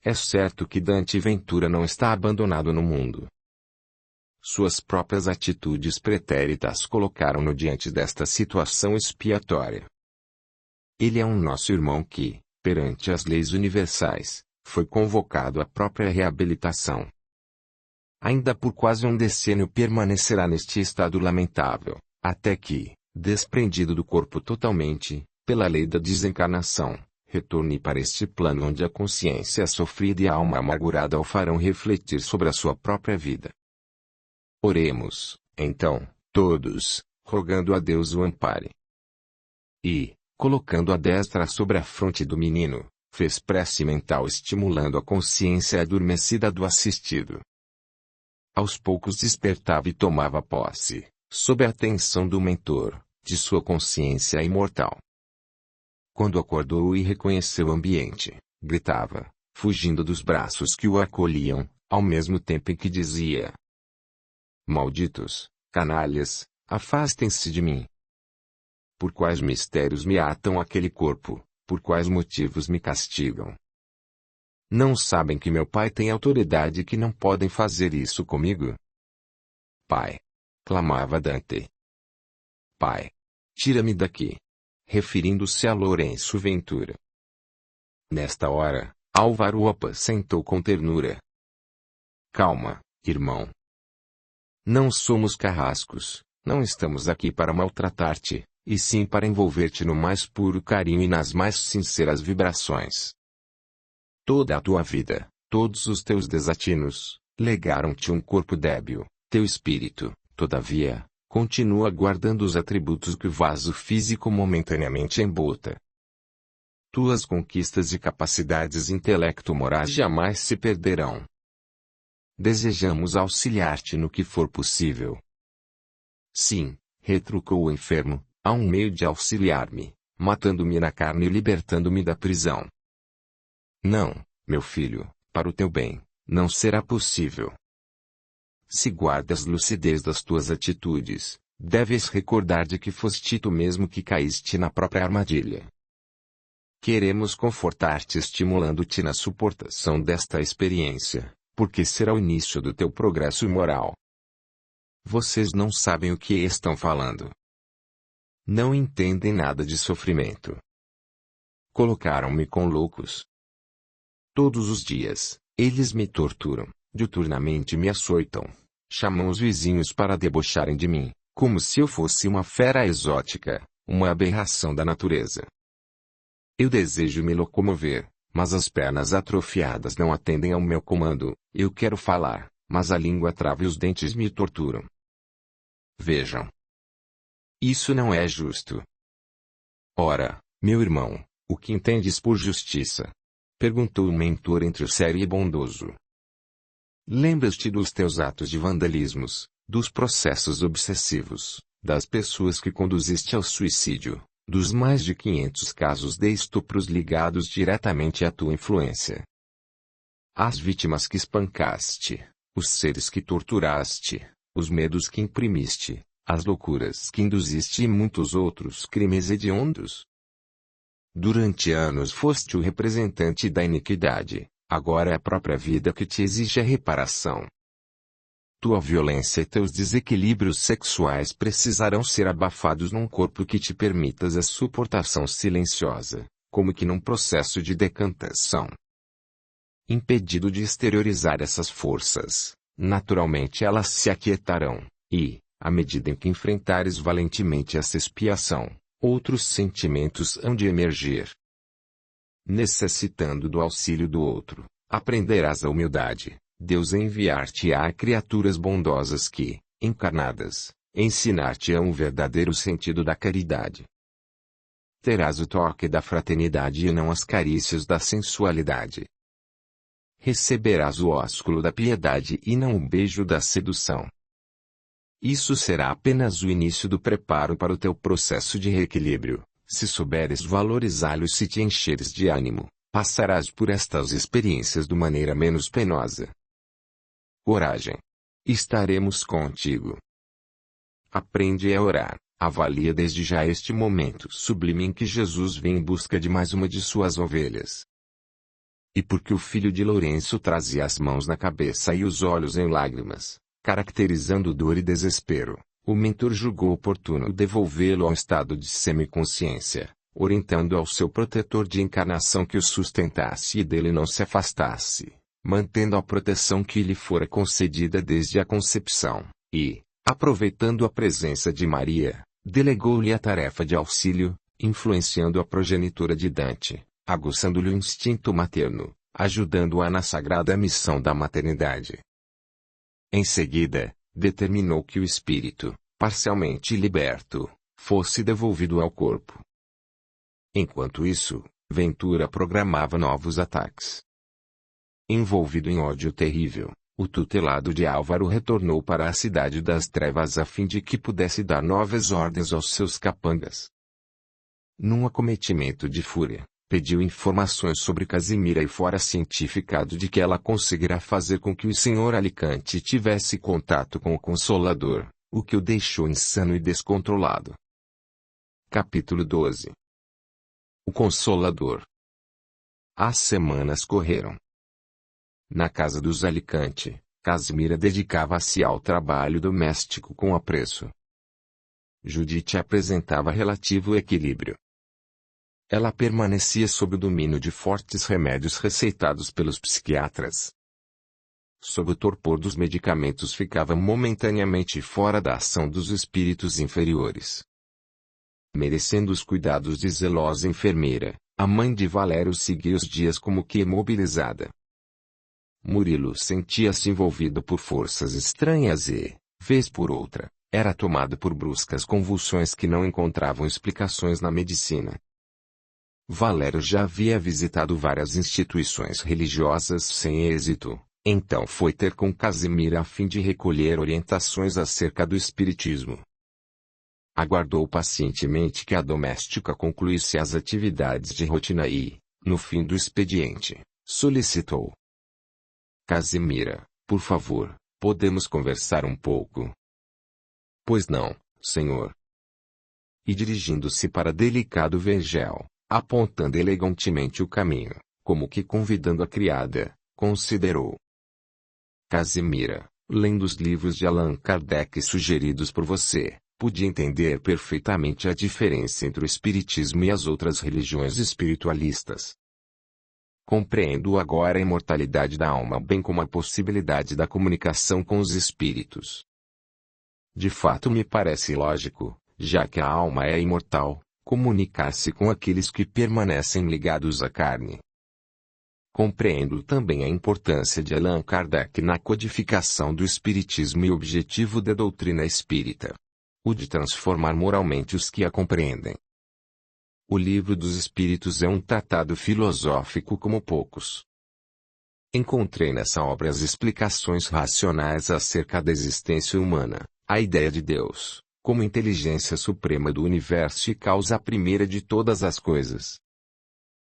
é certo que Dante Ventura não está abandonado no mundo. Suas próprias atitudes pretéritas colocaram-no diante desta situação expiatória. Ele é um nosso irmão que, perante as leis universais, foi convocado à própria reabilitação. Ainda por quase um decênio permanecerá neste estado lamentável, até que, desprendido do corpo totalmente, pela lei da desencarnação, retorne para este plano onde a consciência sofrida e a alma amargurada o farão refletir sobre a sua própria vida. Oremos, então, todos, rogando a Deus o ampare. E, colocando a destra sobre a fronte do menino, fez prece mental estimulando a consciência adormecida do assistido. Aos poucos despertava e tomava posse, sob a atenção do mentor, de sua consciência imortal. Quando acordou e reconheceu o ambiente, gritava, fugindo dos braços que o acolhiam, ao mesmo tempo em que dizia: malditos, canalhas, afastem-se de mim. Por quais mistérios me atam àquele corpo, por quais motivos me castigam? Não sabem que meu pai tem autoridade e que não podem fazer isso comigo? Pai! Clamava Dante. Pai! Tira-me daqui! Referindo-se a Lourenço Ventura. Nesta hora, Álvaro o apacentou com ternura. Calma, irmão. Não somos carrascos, não estamos aqui para maltratar-te, e sim para envolver-te no mais puro carinho e nas mais sinceras vibrações. Toda a tua vida, todos os teus desatinos, legaram-te um corpo débil, teu espírito, todavia, continua guardando os atributos que o vaso físico momentaneamente embota. Tuas conquistas e capacidades intelecto-morais jamais se perderão. Desejamos auxiliar-te no que for possível. Sim, retrucou o enfermo, há um meio de auxiliar-me, matando-me na carne e libertando-me da prisão. Não, meu filho, para o teu bem, não será possível. Se guardas lucidez das tuas atitudes, deves recordar de que foste tu mesmo que caíste na própria armadilha. Queremos confortar-te estimulando-te na suportação desta experiência, porque será o início do teu progresso moral. Vocês não sabem o que estão falando. Não entendem nada de sofrimento. Colocaram-me com loucos. Todos os dias, eles me torturam, diuturnamente me açoitam, chamam os vizinhos para debocharem de mim, como se eu fosse uma fera exótica, uma aberração da natureza. Eu desejo me locomover, mas as pernas atrofiadas não atendem ao meu comando, eu quero falar, mas a língua trava e os dentes me torturam. Vejam. Isso não é justo. Ora, meu irmão, o que entendes por justiça? Perguntou o mentor entre sério e bondoso. Lembras-te dos teus atos de vandalismos, dos processos obsessivos, das pessoas que conduziste ao suicídio, dos mais de 500 casos de estupros ligados diretamente à tua influência. As vítimas que espancaste, os seres que torturaste, os medos que imprimiste, as loucuras que induziste e muitos outros crimes hediondos. Durante anos foste o representante da iniquidade, agora é a própria vida que te exige a reparação. Tua violência e teus desequilíbrios sexuais precisarão ser abafados num corpo que te permitas a suportação silenciosa, como que num processo de decantação. Impedido de exteriorizar essas forças, naturalmente elas se aquietarão, e, à medida em que enfrentares valentemente essa expiação, outros sentimentos hão de emergir. Necessitando do auxílio do outro, aprenderás a humildade. Deus enviar-te-á criaturas bondosas que, encarnadas, ensinar-te-ão o verdadeiro sentido da caridade. Terás o toque da fraternidade e não as carícias da sensualidade. Receberás o ósculo da piedade e não o beijo da sedução. Isso será apenas o início do preparo para o teu processo de reequilíbrio. Se souberes valorizá-lo e se te encheres de ânimo, passarás por estas experiências de maneira menos penosa. Coragem. Estaremos contigo. Aprende a orar, avalia desde já este momento sublime em que Jesus vem em busca de mais uma de suas ovelhas. E porque o filho de Lourenço trazia as mãos na cabeça e os olhos em lágrimas, caracterizando dor e desespero, o mentor julgou oportuno devolvê-lo ao estado de semiconsciência, orientando ao seu protetor de encarnação que o sustentasse e dele não se afastasse, mantendo a proteção que lhe fora concedida desde a concepção, e, aproveitando a presença de Maria, delegou-lhe a tarefa de auxílio, influenciando a progenitora de Dante, aguçando-lhe o instinto materno, ajudando-a na sagrada missão da maternidade. Em seguida, determinou que o espírito, parcialmente liberto, fosse devolvido ao corpo. Enquanto isso, Ventura programava novos ataques. Envolvido em ódio terrível, o tutelado de Álvaro retornou para a cidade das trevas a fim de que pudesse dar novas ordens aos seus capangas. Num acometimento de fúria, pediu informações sobre Casimira e fora cientificado de que ela conseguirá fazer com que o senhor Alicante tivesse contato com o Consolador, o que o deixou insano e descontrolado. Capítulo 12. O Consolador. As semanas correram. Na casa dos Alicante, Casimira dedicava-se ao trabalho doméstico com apreço. Judite apresentava relativo equilíbrio. Ela permanecia sob o domínio de fortes remédios receitados pelos psiquiatras. Sob o torpor dos medicamentos ficava momentaneamente fora da ação dos espíritos inferiores. Merecendo os cuidados de zelosa enfermeira, a mãe de Valério seguia os dias como que imobilizada. Murilo sentia-se envolvido por forças estranhas e, vez por outra, era tomado por bruscas convulsões que não encontravam explicações na medicina. Valério já havia visitado várias instituições religiosas sem êxito, então foi ter com Casimira a fim de recolher orientações acerca do espiritismo. Aguardou pacientemente que a doméstica concluísse as atividades de rotina e, no fim do expediente, solicitou: Casimira, por favor, podemos conversar um pouco? Pois não, senhor. E dirigindo-se para delicado vergel, apontando elegantemente o caminho, como que convidando a criada, considerou: Casimira, lendo os livros de Allan Kardec sugeridos por você, pude entender perfeitamente a diferença entre o espiritismo e as outras religiões espiritualistas. Compreendo agora a imortalidade da alma bem como a possibilidade da comunicação com os espíritos. De fato me parece lógico, já que a alma é imortal, comunicar-se com aqueles que permanecem ligados à carne. Compreendo também a importância de Allan Kardec na codificação do espiritismo e o objetivo da doutrina espírita: o de transformar moralmente os que a compreendem. O Livro dos Espíritos é um tratado filosófico como poucos. Encontrei nessa obra as explicações racionais acerca da existência humana, a ideia de Deus, como inteligência suprema do universo e causa primeira de todas as coisas.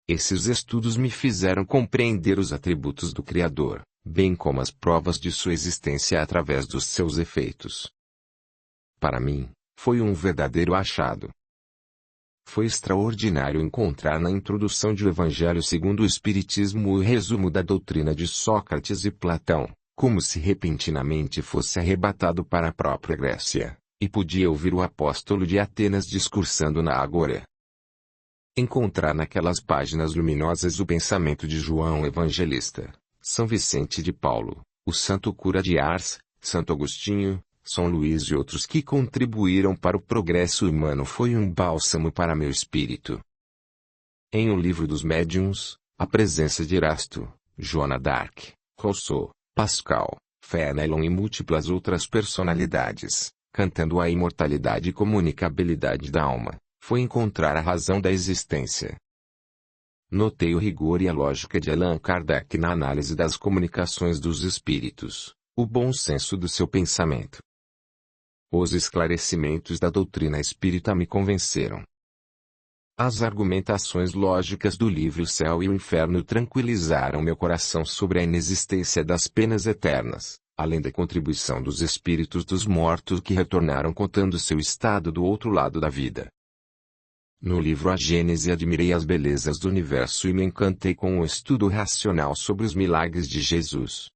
Esses estudos me fizeram compreender os atributos do Criador, bem como as provas de sua existência através dos seus efeitos. Para mim, foi um verdadeiro achado. Foi extraordinário encontrar na introdução de O Evangelho segundo o Espiritismo o resumo da doutrina de Sócrates e Platão, como se repentinamente fosse arrebatado para a própria Grécia, e podia ouvir o apóstolo de Atenas discursando na Ágora. Encontrar naquelas páginas luminosas o pensamento de João Evangelista, São Vicente de Paulo, o Santo Cura de Ars, Santo Agostinho, São Luís e outros que contribuíram para o progresso humano foi um bálsamo para meu espírito. Em O Livro dos Médiuns, a presença de Erasto, Joana d'Arc, Rousseau, Pascal, Fénelon e múltiplas outras personalidades, cantando a imortalidade e comunicabilidade da alma, foi encontrar a razão da existência. Notei o rigor e a lógica de Allan Kardec na análise das comunicações dos espíritos, o bom senso do seu pensamento. Os esclarecimentos da doutrina espírita me convenceram. As argumentações lógicas do livro O Céu e o Inferno tranquilizaram meu coração sobre a inexistência das penas eternas, além da contribuição dos espíritos dos mortos que retornaram contando seu estado do outro lado da vida. No livro A Gênese admirei as belezas do universo e me encantei com o estudo racional sobre os milagres de Jesus.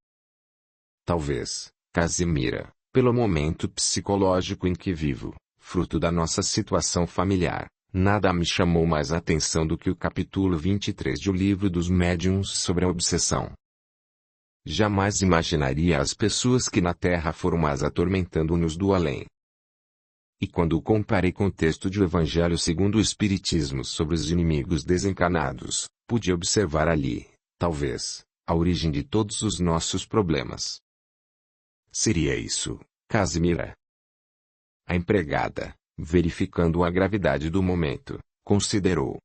Talvez, Casimira, pelo momento psicológico em que vivo, fruto da nossa situação familiar, nada me chamou mais a atenção do que o capítulo 23 do Livro dos Médiuns sobre a obsessão. Jamais imaginaria as pessoas que na Terra foram mais atormentando-nos do além. E quando o comparei com o texto do Evangelho segundo o Espiritismo sobre os inimigos desencarnados, pude observar ali, talvez, a origem de todos os nossos problemas. Seria isso, Casimira? A empregada, verificando a gravidade do momento, considerou.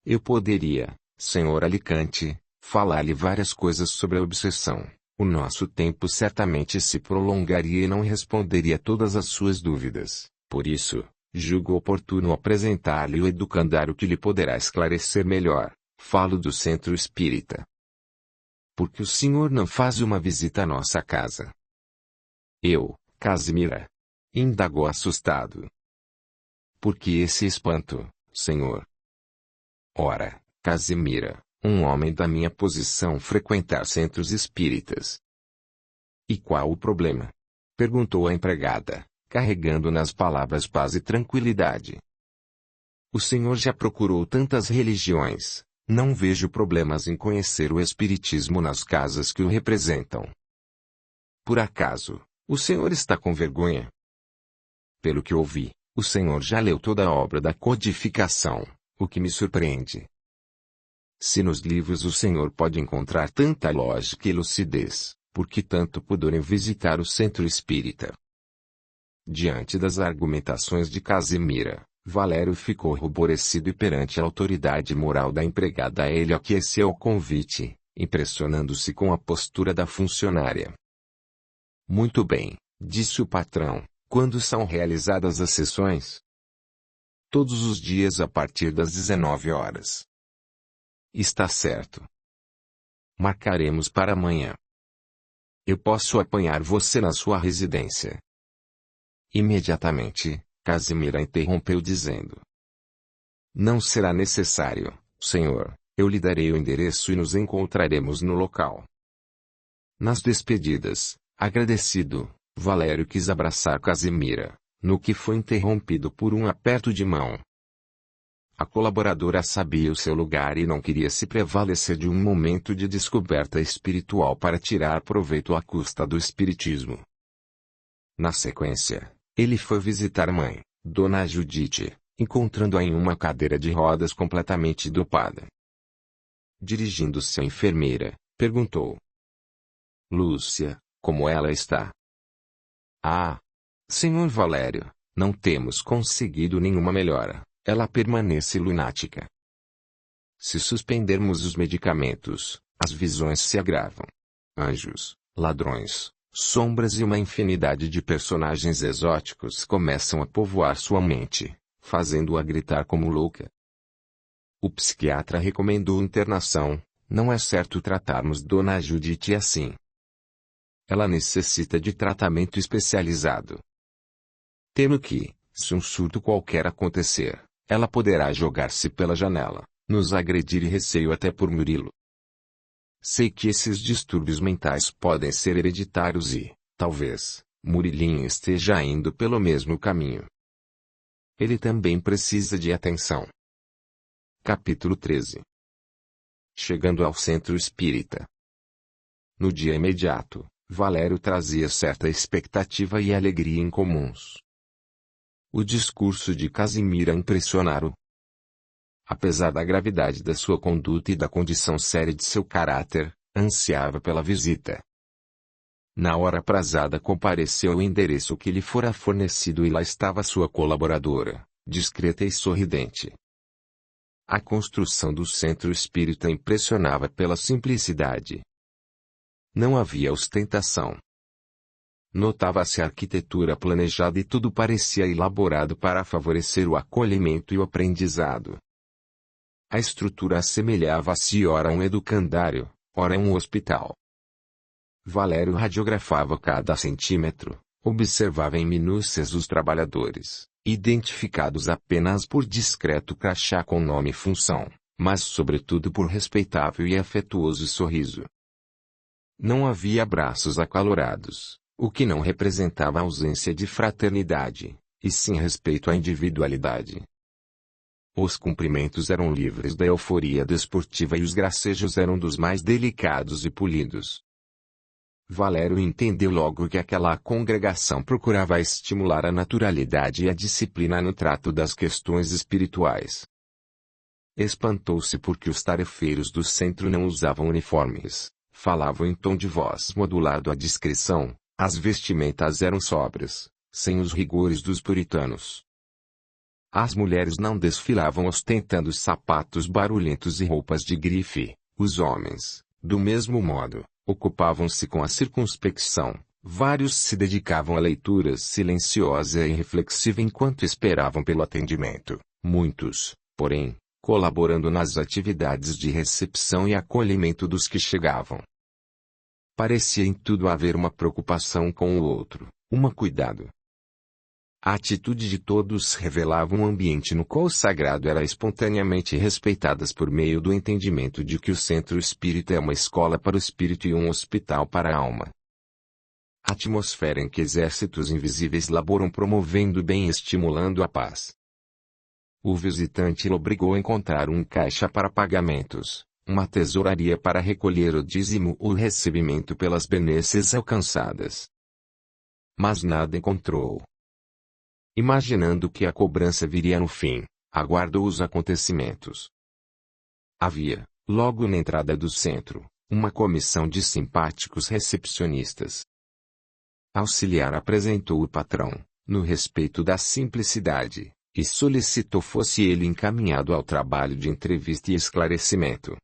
Eu poderia, Sr. Alicante, falar-lhe várias coisas sobre a obsessão. O nosso tempo certamente se prolongaria e não responderia todas as suas dúvidas. Por isso, julgo oportuno apresentar-lhe o educandário que lhe poderá esclarecer melhor. Falo do Centro Espírita. Por que o senhor não faz uma visita à nossa casa? Eu, Casimira? Indagou assustado. Por que esse espanto, senhor? Ora, Casimira, um homem da minha posição frequentar centros espíritas. E qual o problema? Perguntou a empregada, carregando nas palavras paz e tranquilidade. O senhor já procurou tantas religiões, não vejo problemas em conhecer o espiritismo nas casas que o representam. Por acaso, o senhor está com vergonha? Pelo que ouvi, o senhor já leu toda a obra da codificação, o que me surpreende. Se nos livros o senhor pode encontrar tanta lógica e lucidez, por que tanto pudor em visitar o centro espírita? Diante das argumentações de Casimira, Valério ficou ruborecido e perante a autoridade moral da empregada ele aqueceu o convite, impressionando-se com a postura da funcionária. Muito bem, disse o patrão, quando são realizadas as sessões? Todos os dias a partir das 19 horas. Está certo. Marcaremos para amanhã. Eu posso apanhar você na sua residência. Imediatamente, Casimira interrompeu dizendo. Não será necessário, senhor, eu lhe darei o endereço e nos encontraremos no local. Nas despedidas, agradecido, Valério quis abraçar Casimira, no que foi interrompido por um aperto de mão. A colaboradora sabia o seu lugar e não queria se prevalecer de um momento de descoberta espiritual para tirar proveito à custa do espiritismo. Na sequência, ele foi visitar a mãe, Dona Judite, encontrando-a em uma cadeira de rodas completamente dopada. Dirigindo-se à enfermeira, perguntou. Lúcia, como ela está? Ah, senhor Valério, não temos conseguido nenhuma melhora. Ela permanece lunática. Se suspendermos os medicamentos, as visões se agravam. Anjos, ladrões, sombras e uma infinidade de personagens exóticos começam a povoar sua mente, fazendo-a gritar como louca. O psiquiatra recomendou internação, não é certo tratarmos Dona Judite assim. Ela necessita de tratamento especializado. Temo que, se um surto qualquer acontecer, ela poderá jogar-se pela janela, nos agredir e receio até por Murilo. Sei que esses distúrbios mentais podem ser hereditários e, talvez, Murilinho esteja indo pelo mesmo caminho. Ele também precisa de atenção. Capítulo 13. Chegando ao centro espírita. No dia imediato, Valério trazia certa expectativa e alegria incomuns. O discurso de Casimira impressionara-o. Apesar da gravidade da sua conduta e da condição séria de seu caráter, ansiava pela visita. Na hora aprazada compareceu ao endereço que lhe fora fornecido e lá estava sua colaboradora, discreta e sorridente. A construção do centro espírita impressionava pela simplicidade. Não havia ostentação. Notava-se a arquitetura planejada e tudo parecia elaborado para favorecer o acolhimento e o aprendizado. A estrutura assemelhava-se ora a um educandário, ora a um hospital. Valério radiografava cada centímetro, observava em minúcias os trabalhadores, identificados apenas por discreto crachá com nome e função, mas sobretudo por respeitável e afetuoso sorriso. Não havia abraços acalorados, o que não representava ausência de fraternidade, e sim respeito à individualidade. Os cumprimentos eram livres da euforia desportiva e os gracejos eram dos mais delicados e polidos. Valério entendeu logo que aquela congregação procurava estimular a naturalidade e a disciplina no trato das questões espirituais. Espantou-se porque os tarefeiros do centro não usavam uniformes, falavam em tom de voz modulado à discrição, as vestimentas eram sóbrias, sem os rigores dos puritanos. As mulheres não desfilavam ostentando sapatos barulhentos e roupas de grife, os homens, do mesmo modo, ocupavam-se com a circunspecção, vários se dedicavam à leitura silenciosa e reflexiva enquanto esperavam pelo atendimento, muitos, porém, colaborando nas atividades de recepção e acolhimento dos que chegavam. Parecia em tudo haver uma preocupação com o outro, cuidado. A atitude de todos revelava um ambiente no qual o sagrado era espontaneamente respeitadas por meio do entendimento de que o centro espírita é uma escola para o espírito e um hospital para a alma. Atmosfera em que exércitos invisíveis laboram promovendo o bem e estimulando a paz. O visitante obrigou a encontrar um caixa para pagamentos, uma tesouraria para recolher o dízimo ou recebimento pelas benesses alcançadas. Mas nada encontrou. Imaginando que a cobrança viria no fim, aguardou os acontecimentos. Havia, logo na entrada do centro, uma comissão de simpáticos recepcionistas. Auxiliar apresentou o patrão, no respeito da simplicidade, e solicitou fosse ele encaminhado ao trabalho de entrevista e esclarecimento.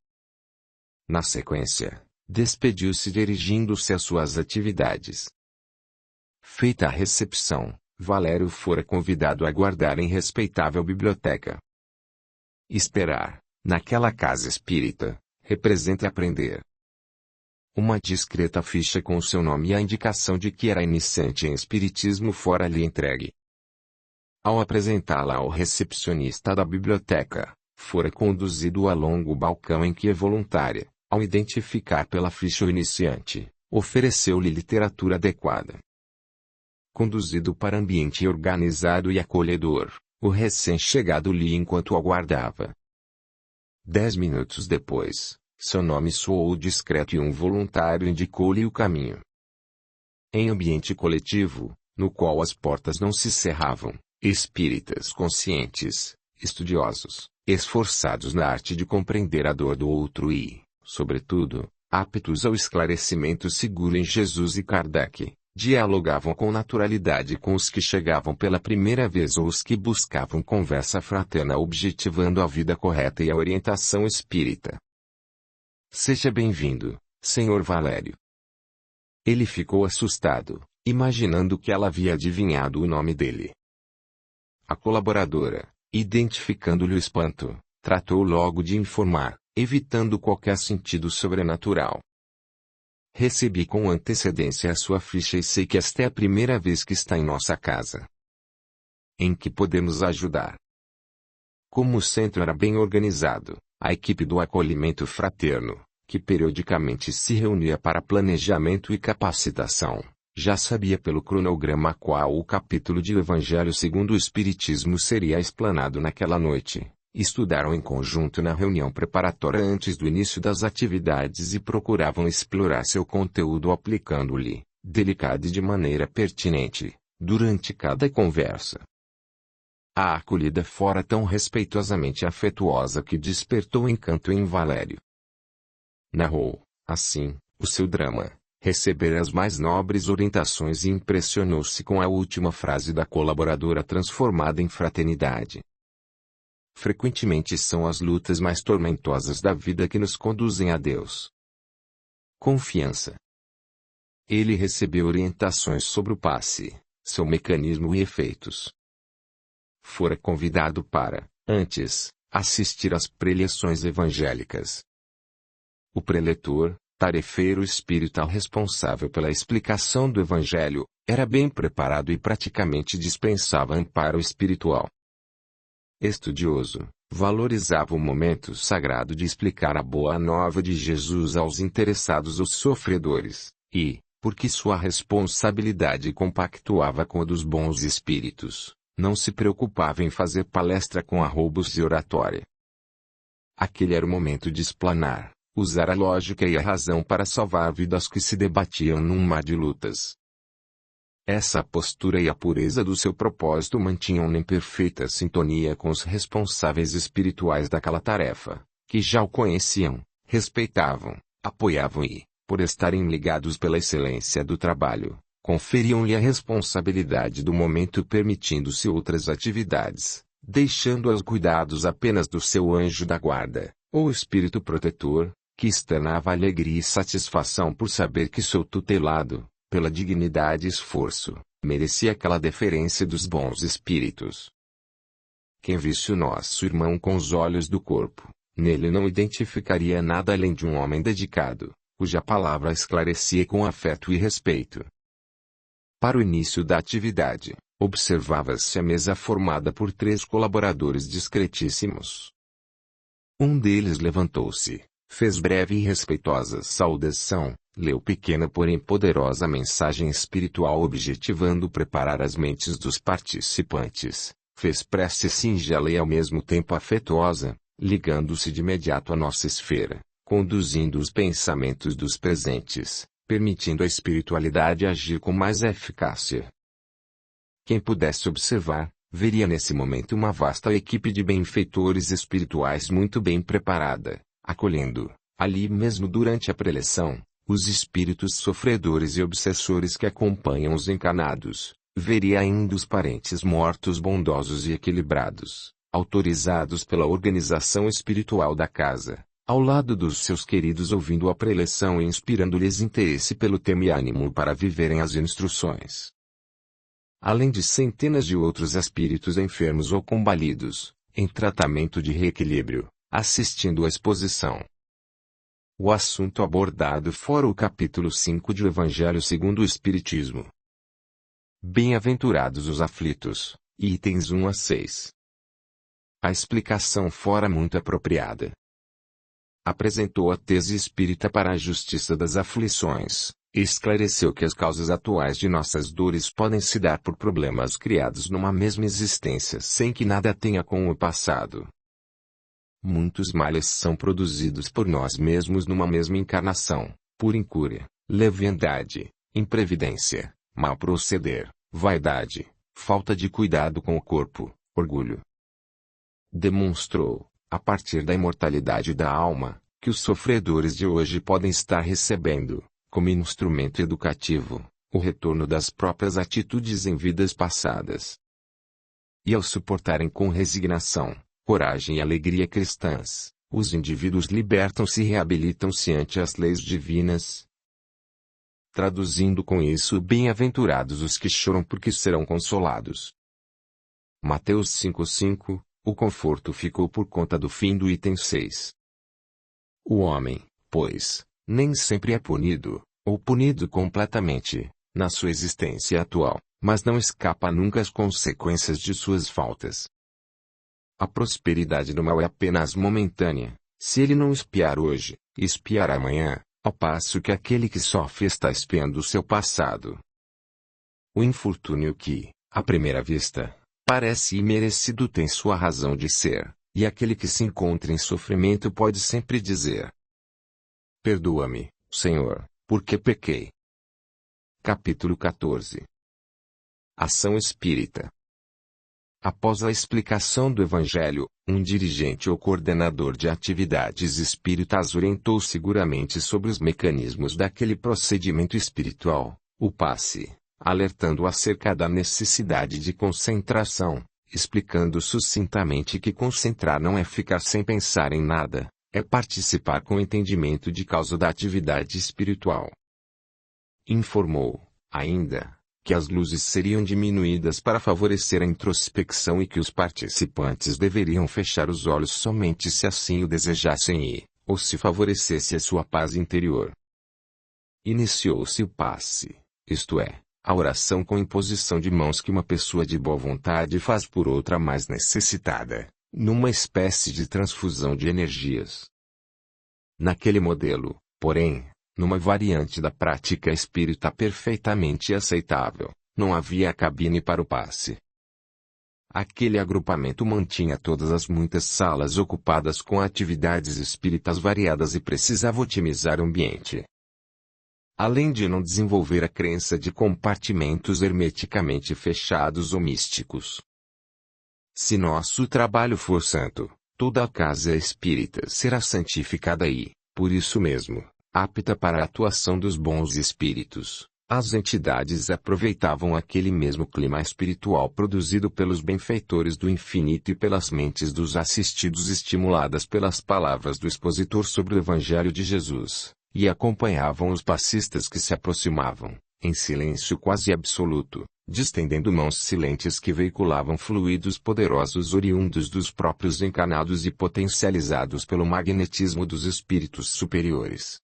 Na sequência, despediu-se dirigindo-se às suas atividades. Feita a recepção, Valério fora convidado a guardar em respeitável biblioteca. Esperar, naquela casa espírita, representa aprender. Uma discreta ficha com o seu nome e a indicação de que era iniciante em espiritismo fora-lhe entregue. Ao apresentá-la ao recepcionista da biblioteca, fora conduzido a longo balcão em que a voluntária, ao identificar pela ficha o iniciante, ofereceu-lhe literatura adequada. Conduzido para ambiente organizado e acolhedor, o recém-chegado lia enquanto aguardava. 10 minutos depois, seu nome soou discreto e um voluntário indicou-lhe o caminho. Em ambiente coletivo, no qual as portas não se cerravam, espíritas conscientes, estudiosos, esforçados na arte de compreender a dor do outro e, sobretudo, aptos ao esclarecimento seguro em Jesus e Kardec, dialogavam com naturalidade com os que chegavam pela primeira vez ou os que buscavam conversa fraterna objetivando a vida correta e a orientação espírita. Seja bem-vindo, Sr. Valério. Ele ficou assustado, imaginando que ela havia adivinhado o nome dele. A colaboradora, identificando-lhe o espanto, tratou logo de informar, evitando qualquer sentido sobrenatural. Recebi com antecedência a sua ficha e sei que esta é a primeira vez que está em nossa casa. Em que podemos ajudar? Como o centro era bem organizado, a equipe do acolhimento fraterno, que periodicamente se reunia para planejamento e capacitação, já sabia pelo cronograma qual o capítulo de O Evangelho segundo o Espiritismo seria explanado naquela noite. Estudaram em conjunto na reunião preparatória antes do início das atividades e procuravam explorar seu conteúdo aplicando-lhe, delicado e de maneira pertinente, durante cada conversa. A acolhida fora tão respeitosamente afetuosa que despertou encanto em Valério. Narrou, assim, o seu drama, receber as mais nobres orientações e impressionou-se com a última frase da colaboradora transformada em fraternidade. Frequentemente são as lutas mais tormentosas da vida que nos conduzem a Deus. Confiança. Ele recebeu orientações sobre o passe, seu mecanismo e efeitos. Fora convidado para, antes, assistir às preleções evangélicas. O preletor, tarefeiro espiritual responsável pela explicação do Evangelho, era bem preparado e praticamente dispensava amparo espiritual. Estudioso, valorizava o momento sagrado de explicar a boa nova de Jesus aos interessados ou sofredores, e, porque sua responsabilidade compactuava com a dos bons espíritos, não se preocupava em fazer palestra com arroubos e oratória. Aquele era o momento de explanar, usar a lógica e a razão para salvar vidas que se debatiam num mar de lutas. Essa postura e a pureza do seu propósito mantinham-no em perfeita sintonia com os responsáveis espirituais daquela tarefa, que já o conheciam, respeitavam, apoiavam e, por estarem ligados pela excelência do trabalho, conferiam-lhe a responsabilidade do momento permitindo-se outras atividades, deixando aos cuidados apenas do seu anjo da guarda, ou espírito protetor, que externava alegria e satisfação por saber que seu tutelado, pela dignidade e esforço, merecia aquela deferência dos bons espíritos. Quem visse o nosso irmão com os olhos do corpo, nele não identificaria nada além de um homem dedicado, cuja palavra esclarecia com afeto e respeito. Para o início da atividade, observava-se a mesa formada por 3 colaboradores discretíssimos. Um deles levantou-se, fez breve e respeitosa saudação, leu pequena porém poderosa mensagem espiritual objetivando preparar as mentes dos participantes, fez prece singela e ao mesmo tempo afetuosa, ligando-se de imediato à nossa esfera, conduzindo os pensamentos dos presentes, permitindo a espiritualidade agir com mais eficácia. Quem pudesse observar, veria nesse momento uma vasta equipe de benfeitores espirituais muito bem preparada, acolhendo, ali mesmo durante a preleção, os espíritos sofredores e obsessores que acompanham os encarnados, veria ainda os parentes mortos bondosos e equilibrados, autorizados pela organização espiritual da casa, ao lado dos seus queridos ouvindo a preleção e inspirando-lhes interesse pelo tema e ânimo para viverem as instruções. Além de centenas de outros espíritos enfermos ou combalidos, em tratamento de reequilíbrio, assistindo à exposição. O assunto abordado fora o capítulo 5 do Evangelho segundo o Espiritismo. Bem-aventurados os aflitos, itens 1 a 6. A explicação fora muito apropriada. Apresentou a tese espírita para a justiça das aflições, e esclareceu que as causas atuais de nossas dores podem se dar por problemas criados numa mesma existência sem que nada tenha com o passado. Muitos males são produzidos por nós mesmos numa mesma encarnação, por incúria, leviandade, imprevidência, mau proceder, vaidade, falta de cuidado com o corpo, orgulho. Demonstrou, a partir da imortalidade da alma, que os sofredores de hoje podem estar recebendo, como instrumento educativo, o retorno das próprias atitudes em vidas passadas. E ao suportarem com resignação, coragem e alegria cristãs, os indivíduos libertam-se e reabilitam-se ante as leis divinas. Traduzindo com isso, bem-aventurados os que choram porque serão consolados. Mateus 5:5, o conforto ficou por conta do fim do item 6. O homem, pois, nem sempre é punido, ou punido completamente, na sua existência atual, mas não escapa nunca às consequências de suas faltas. A prosperidade do mal é apenas momentânea, se ele não espiar hoje, espiará amanhã, ao passo que aquele que sofre está espiando o seu passado. O infortúnio que, à primeira vista, parece imerecido tem sua razão de ser, e aquele que se encontra em sofrimento pode sempre dizer: perdoa-me, Senhor, porque pequei. Capítulo 14. Ação espírita. Após a explicação do Evangelho, um dirigente ou coordenador de atividades espíritas orientou seguramente sobre os mecanismos daquele procedimento espiritual, o passe, alertando acerca da necessidade de concentração, explicando sucintamente que concentrar não é ficar sem pensar em nada, é participar com entendimento de causa da atividade espiritual. Informou, ainda, que as luzes seriam diminuídas para favorecer a introspecção e que os participantes deveriam fechar os olhos somente se assim o desejassem e, ou se favorecesse a sua paz interior, Iniciou-se o passe, isto é, a oração com imposição de mãos que uma pessoa de boa vontade faz por outra mais necessitada, numa espécie de transfusão de energias. Naquele modelo, porém, numa variante da prática espírita perfeitamente aceitável, não havia cabine para o passe. Aquele agrupamento mantinha todas as muitas salas ocupadas com atividades espíritas variadas e precisava otimizar o ambiente. Além de não desenvolver a crença de compartimentos hermeticamente fechados ou místicos. Se nosso trabalho for santo, toda a casa espírita será santificada e, por isso mesmo, apta para a atuação dos bons espíritos. As entidades aproveitavam aquele mesmo clima espiritual produzido pelos benfeitores do infinito e pelas mentes dos assistidos estimuladas pelas palavras do expositor sobre o Evangelho de Jesus, e acompanhavam os passistas que se aproximavam, em silêncio quase absoluto, distendendo mãos silentes que veiculavam fluidos poderosos oriundos dos próprios encarnados e potencializados pelo magnetismo dos espíritos superiores.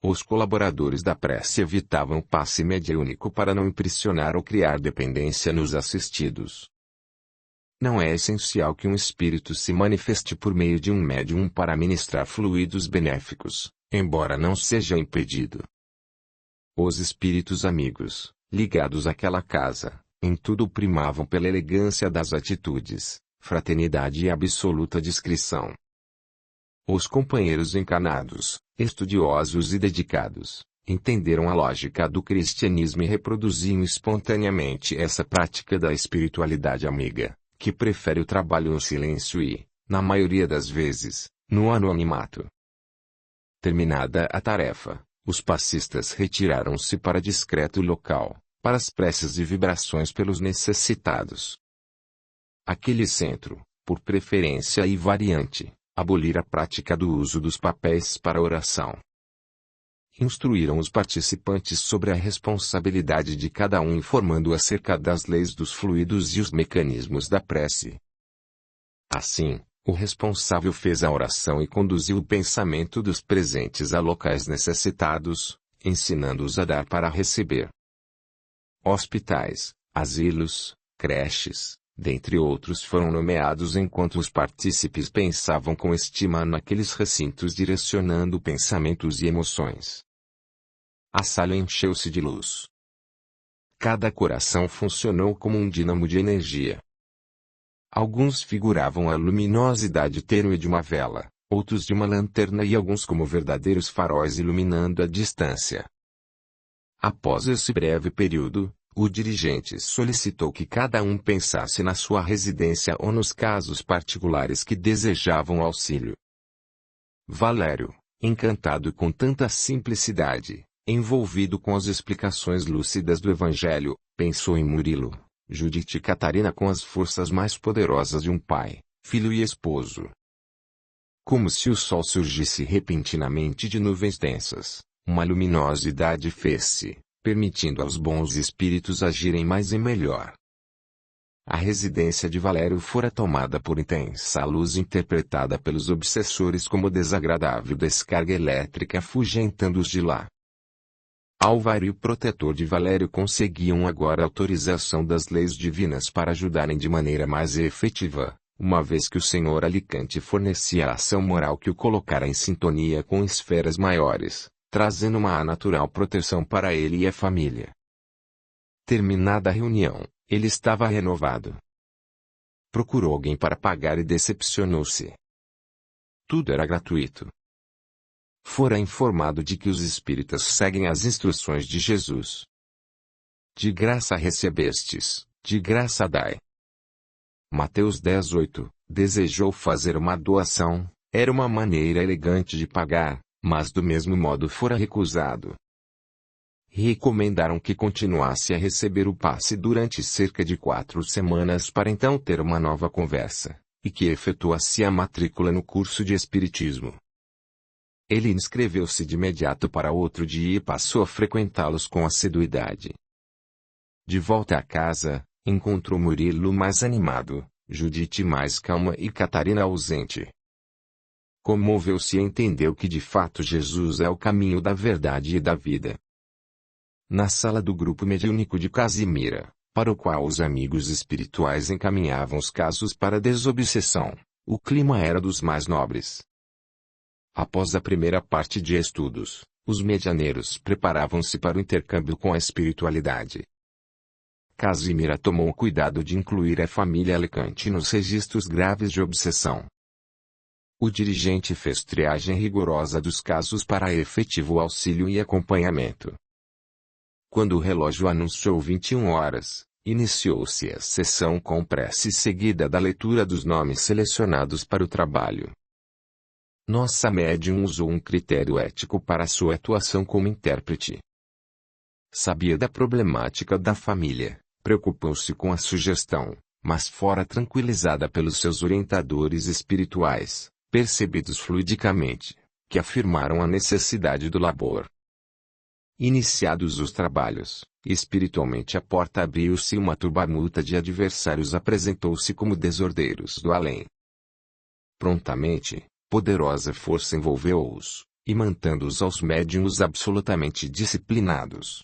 Os colaboradores da prece evitavam o passe mediúnico para não impressionar ou criar dependência nos assistidos. Não é essencial que um espírito se manifeste por meio de um médium para ministrar fluidos benéficos, embora não seja impedido. Os espíritos amigos, ligados àquela casa, em tudo primavam pela elegância das atitudes, fraternidade e absoluta discrição. Os companheiros encarnados, estudiosos e dedicados, entenderam a lógica do cristianismo e reproduziam espontaneamente essa prática da espiritualidade amiga, que prefere o trabalho no silêncio e, na maioria das vezes, no anonimato. Terminada a tarefa, os passistas retiraram-se para discreto local, para as preces e vibrações pelos necessitados. Aquele centro, por preferência e variante, abolir a prática do uso dos papéis para oração. Instruíram os participantes sobre a responsabilidade de cada um informando acerca das leis dos fluidos e os mecanismos da prece. Assim, o responsável fez a oração e conduziu o pensamento dos presentes a locais necessitados, ensinando-os a dar para receber. Hospitais, asilos, creches, dentre outros foram nomeados enquanto os partícipes pensavam com estima naqueles recintos direcionando pensamentos e emoções. A sala encheu-se de luz. Cada coração funcionou como um dínamo de energia. Alguns figuravam a luminosidade tênue de uma vela, outros de uma lanterna e alguns como verdadeiros faróis iluminando a distância. Após esse breve período, o dirigente solicitou que cada um pensasse na sua residência ou nos casos particulares que desejavam auxílio. Valério, encantado com tanta simplicidade, envolvido com as explicações lúcidas do Evangelho, pensou em Murilo, Judite e Catarina com as forças mais poderosas de um pai, filho e esposo. Como se o sol surgisse repentinamente de nuvens densas, uma luminosidade fez-se, permitindo aos bons espíritos agirem mais e melhor. A residência de Valério fora tomada por intensa luz interpretada pelos obsessores como desagradável descarga elétrica afugentando-os de lá. Álvaro e o protetor de Valério conseguiam agora autorização das leis divinas para ajudarem de maneira mais efetiva, uma vez que o Senhor Alicante fornecia a ação moral que o colocara em sintonia com esferas maiores, trazendo uma natural proteção para ele e a família. Terminada a reunião, ele estava renovado. Procurou alguém para pagar e decepcionou-se. Tudo era gratuito. Fora informado de que os espíritas seguem as instruções de Jesus. De graça recebestes, de graça dai. Mateus 10:8, desejou fazer uma doação, era uma maneira elegante de pagar, mas do mesmo modo fora recusado. Recomendaram que continuasse a receber o passe durante cerca de 4 semanas para então ter uma nova conversa, e que efetuasse a matrícula no curso de Espiritismo. Ele inscreveu-se de imediato para outro dia e passou a frequentá-los com assiduidade. De volta à casa, encontrou Murilo mais animado, Judite mais calma e Catarina ausente. Comoveu-se e entendeu que de fato Jesus é o caminho da verdade e da vida. Na sala do grupo mediúnico de Casimira, para o qual os amigos espirituais encaminhavam os casos para desobsessão, o clima era dos mais nobres. Após a primeira parte de estudos, os medianeiros preparavam-se para o intercâmbio com a espiritualidade. Casimira tomou o cuidado de incluir a família Alicante nos registros graves de obsessão. O dirigente fez triagem rigorosa dos casos para efetivo auxílio e acompanhamento. Quando o relógio anunciou 21 horas, iniciou-se a sessão com prece seguida da leitura dos nomes selecionados para o trabalho. Nossa médium usou um critério ético para sua atuação como intérprete. Sabia da problemática da família, preocupou-se com a sugestão, mas fora tranquilizada pelos seus orientadores espirituais, percebidos fluidicamente, que afirmaram a necessidade do labor. Iniciados os trabalhos, espiritualmente a porta abriu-se e uma turba de adversários apresentou-se como desordeiros do além. Prontamente, poderosa força envolveu-os, e mantendo-os aos médiuns absolutamente disciplinados.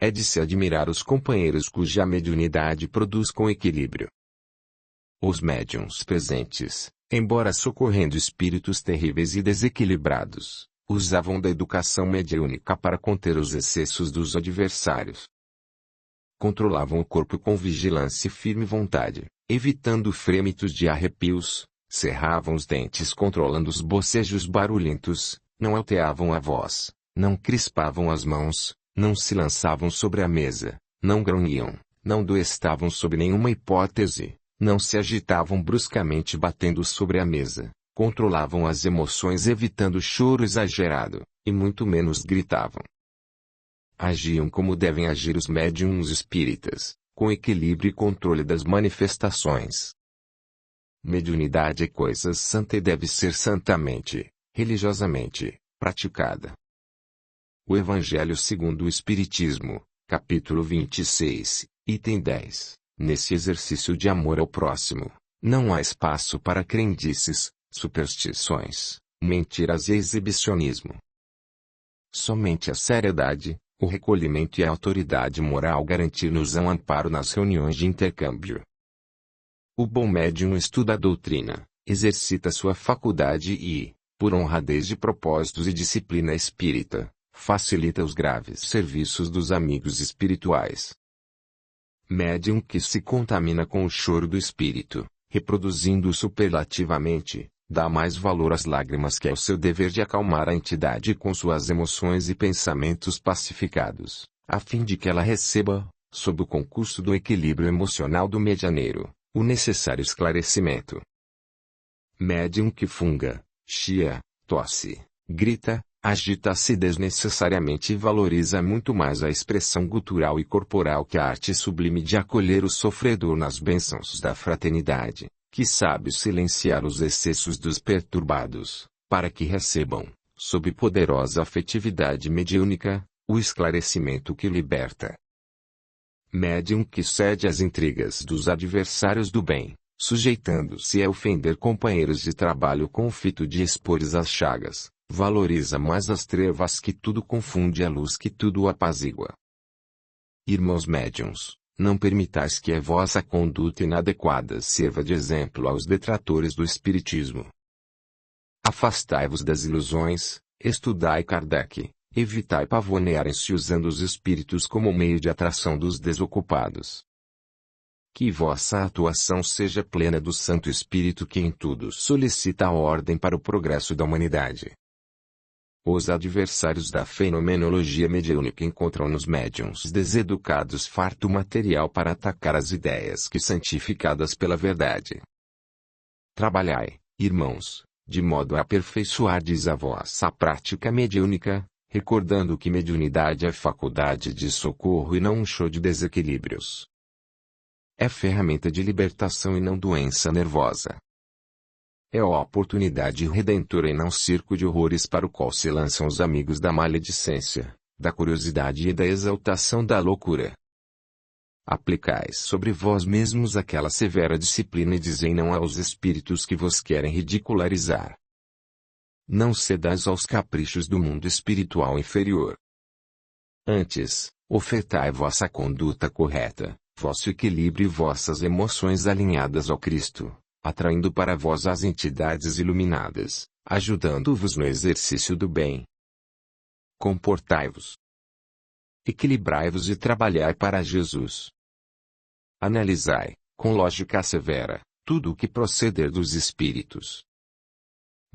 É de se admirar os companheiros cuja mediunidade produz com equilíbrio. Os médiuns presentes, embora socorrendo espíritos terríveis e desequilibrados, usavam da educação mediúnica para conter os excessos dos adversários. Controlavam o corpo com vigilância e firme vontade, evitando frêmitos de arrepios, cerravam os dentes controlando os bocejos barulhentos, não alteavam a voz, não crispavam as mãos, não se lançavam sobre a mesa, não grunhiam, não doestavam sob nenhuma hipótese, não se agitavam bruscamente batendo sobre a mesa, controlavam as emoções evitando choro exagerado, e muito menos gritavam. Agiam como devem agir os médiuns espíritas, com equilíbrio e controle das manifestações. Mediunidade é coisa santa e deve ser santamente, religiosamente, praticada. O Evangelho segundo o Espiritismo, capítulo 26, item 10. Nesse exercício de amor ao próximo, não há espaço para crendices, superstições, mentiras e exibicionismo. Somente a seriedade, o recolhimento e a autoridade moral garantir-nos um amparo nas reuniões de intercâmbio. O bom médium estuda a doutrina, exercita sua faculdade e, por honradez de propósitos e disciplina espírita, facilita os graves serviços dos amigos espirituais. Médium que se contamina com o choro do espírito, reproduzindo-o superlativamente, dá mais valor às lágrimas que ao seu dever de acalmar a entidade com suas emoções e pensamentos pacificados, a fim de que ela receba, sob o concurso do equilíbrio emocional do medianeiro, o necessário esclarecimento. Médium que funga, chia, tosse, grita, agita-se desnecessariamente e valoriza muito mais a expressão gutural e corporal que a arte sublime de acolher o sofredor nas bênçãos da fraternidade, que sabe silenciar os excessos dos perturbados, para que recebam, sob poderosa afetividade mediúnica, o esclarecimento que liberta. Médium que cede às intrigas dos adversários do bem, sujeitando-se a ofender companheiros de trabalho com o fito de expor-lhes as chagas, valoriza mais as trevas que tudo confunde a luz que tudo apazigua. Irmãos médiuns, não permitais que a vossa conduta inadequada sirva de exemplo aos detratores do espiritismo. Afastai-vos das ilusões, estudai Kardec, evitai pavonearem-se usando os espíritos como meio de atração dos desocupados. Que vossa atuação seja plena do Santo Espírito que em tudo solicita a ordem para o progresso da humanidade. Os adversários da fenomenologia mediúnica encontram nos médiuns deseducados farto material para atacar as ideias que santificadas pela verdade. Trabalhai, irmãos, de modo a aperfeiçoardes a vossa prática mediúnica, recordando que mediunidade é faculdade de socorro e não um show de desequilíbrios. É ferramenta de libertação e não doença nervosa. É a oportunidade redentora e não circo de horrores para o qual se lançam os amigos da maledicência, da curiosidade e da exaltação da loucura. Aplicais sobre vós mesmos aquela severa disciplina e dizei não aos espíritos que vos querem ridicularizar. Não cedais aos caprichos do mundo espiritual inferior. Antes, ofertai vossa conduta correta, vosso equilíbrio e vossas emoções alinhadas ao Cristo, atraindo para vós as entidades iluminadas, ajudando-vos no exercício do bem. Comportai-vos. Equilibrai-vos e trabalhai para Jesus. Analisai, com lógica severa, tudo o que proceder dos espíritos.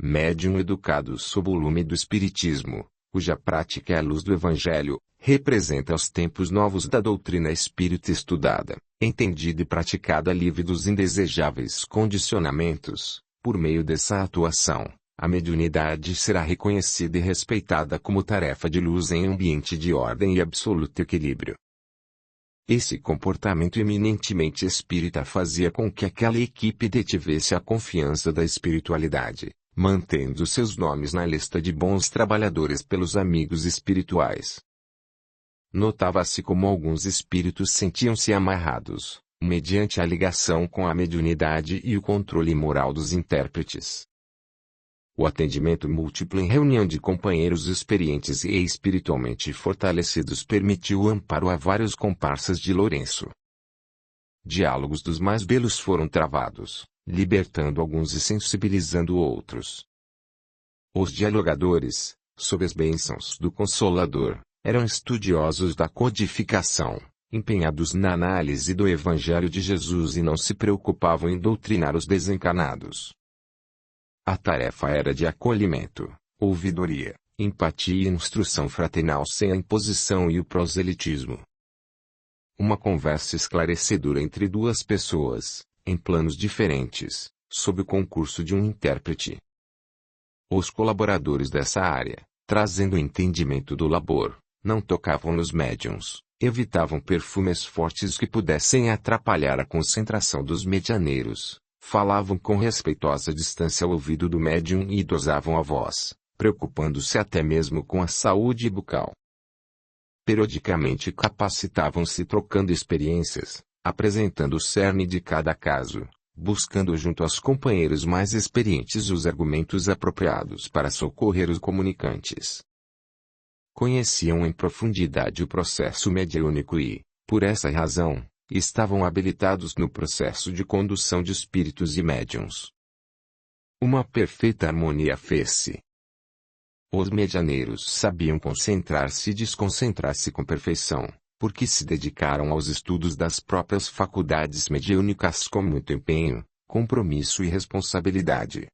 Médium educado sob o lume do Espiritismo, cuja prática é a luz do Evangelho, representa os tempos novos da doutrina espírita estudada, entendida e praticada livre dos indesejáveis condicionamentos. Por meio dessa atuação, a mediunidade será reconhecida e respeitada como tarefa de luz em ambiente de ordem e absoluto equilíbrio. Esse comportamento eminentemente espírita fazia com que aquela equipe detivesse a confiança da espiritualidade, mantendo seus nomes na lista de bons trabalhadores pelos amigos espirituais. Notava-se como alguns espíritos sentiam-se amarrados, mediante a ligação com a mediunidade e o controle moral dos intérpretes. O atendimento múltiplo em reunião de companheiros experientes e espiritualmente fortalecidos permitiu o amparo a vários comparsas de Lourenço. Diálogos dos mais belos foram travados, libertando alguns e sensibilizando outros. Os dialogadores, sob as bênçãos do Consolador, eram estudiosos da codificação, empenhados na análise do Evangelho de Jesus e não se preocupavam em doutrinar os desencanados. A tarefa era de acolhimento, ouvidoria, empatia e instrução fraternal sem a imposição e o proselitismo. Uma conversa esclarecedora entre duas pessoas, em planos diferentes, sob o concurso de um intérprete. Os colaboradores dessa área, trazendo o entendimento do labor, não tocavam nos médiuns, evitavam perfumes fortes que pudessem atrapalhar a concentração dos medianeiros, falavam com respeitosa distância ao ouvido do médium e dosavam a voz, preocupando-se até mesmo com a saúde bucal. Periodicamente capacitavam-se trocando experiências, apresentando o cerne de cada caso, buscando junto aos companheiros mais experientes os argumentos apropriados para socorrer os comunicantes. Conheciam em profundidade o processo mediúnico e, por essa razão, estavam habilitados no processo de condução de espíritos e médiuns. Uma perfeita harmonia fez-se. Os medianeiros sabiam concentrar-se e desconcentrar-se com perfeição, porque se dedicaram aos estudos das próprias faculdades mediúnicas com muito empenho, compromisso e responsabilidade.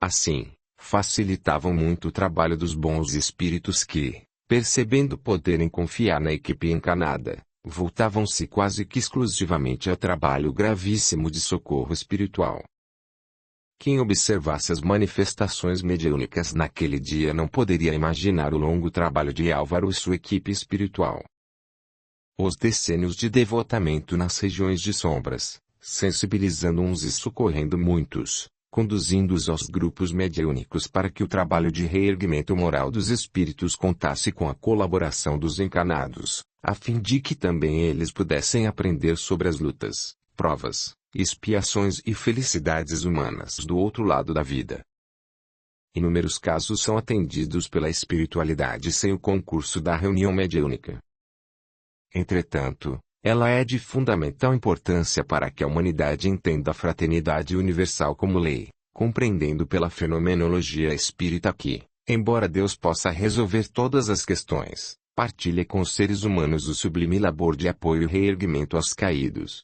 Assim, facilitavam muito o trabalho dos bons espíritos que, percebendo poderem confiar na equipe encanada, voltavam-se quase que exclusivamente ao trabalho gravíssimo de socorro espiritual. Quem observasse as manifestações mediúnicas naquele dia não poderia imaginar o longo trabalho de Álvaro e sua equipe espiritual. Os decênios de devotamento nas regiões de sombras, sensibilizando uns e socorrendo muitos, conduzindo-os aos grupos mediúnicos para que o trabalho de reerguimento moral dos espíritos contasse com a colaboração dos encanados, a fim de que também eles pudessem aprender sobre as lutas, provas, expiações e felicidades humanas do outro lado da vida. Inúmeros casos são atendidos pela espiritualidade sem o concurso da reunião mediúnica. Entretanto, ela é de fundamental importância para que a humanidade entenda a fraternidade universal como lei, compreendendo pela fenomenologia espírita que, embora Deus possa resolver todas as questões, partilha com os seres humanos o sublime labor de apoio e reerguimento aos caídos.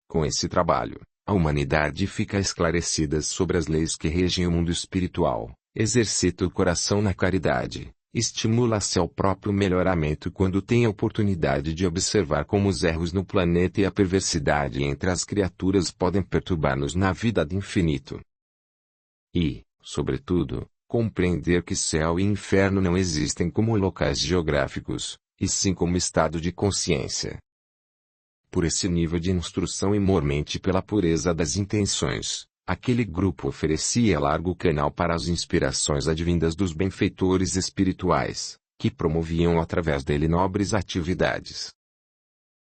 Com esse trabalho, a humanidade fica esclarecida sobre as leis que regem o mundo espiritual, exercita o coração na caridade, estimula-se ao próprio melhoramento quando tem a oportunidade de observar como os erros no planeta e a perversidade entre as criaturas podem perturbar-nos na vida do infinito. E, sobretudo, compreender que céu e inferno não existem como locais geográficos, e sim como estado de consciência. Por esse nível de instrução e mormente pela pureza das intenções, aquele grupo oferecia largo canal para as inspirações advindas dos benfeitores espirituais, que promoviam através dele nobres atividades.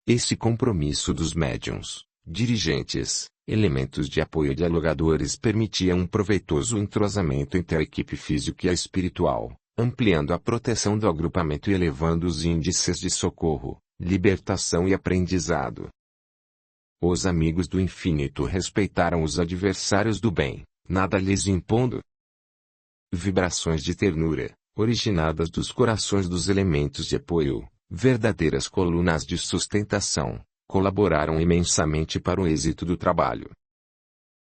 Esse compromisso dos médiuns, dirigentes, Elementos de apoio dialogadores permitiam um proveitoso entrosamento entre a equipe física e a espiritual, ampliando a proteção do agrupamento e elevando os índices de socorro, libertação e aprendizado. Os amigos do infinito respeitaram os adversários do bem, nada lhes impondo. Vibrações de ternura, originadas dos corações dos elementos de apoio, verdadeiras colunas de sustentação, colaboraram imensamente para o êxito do trabalho.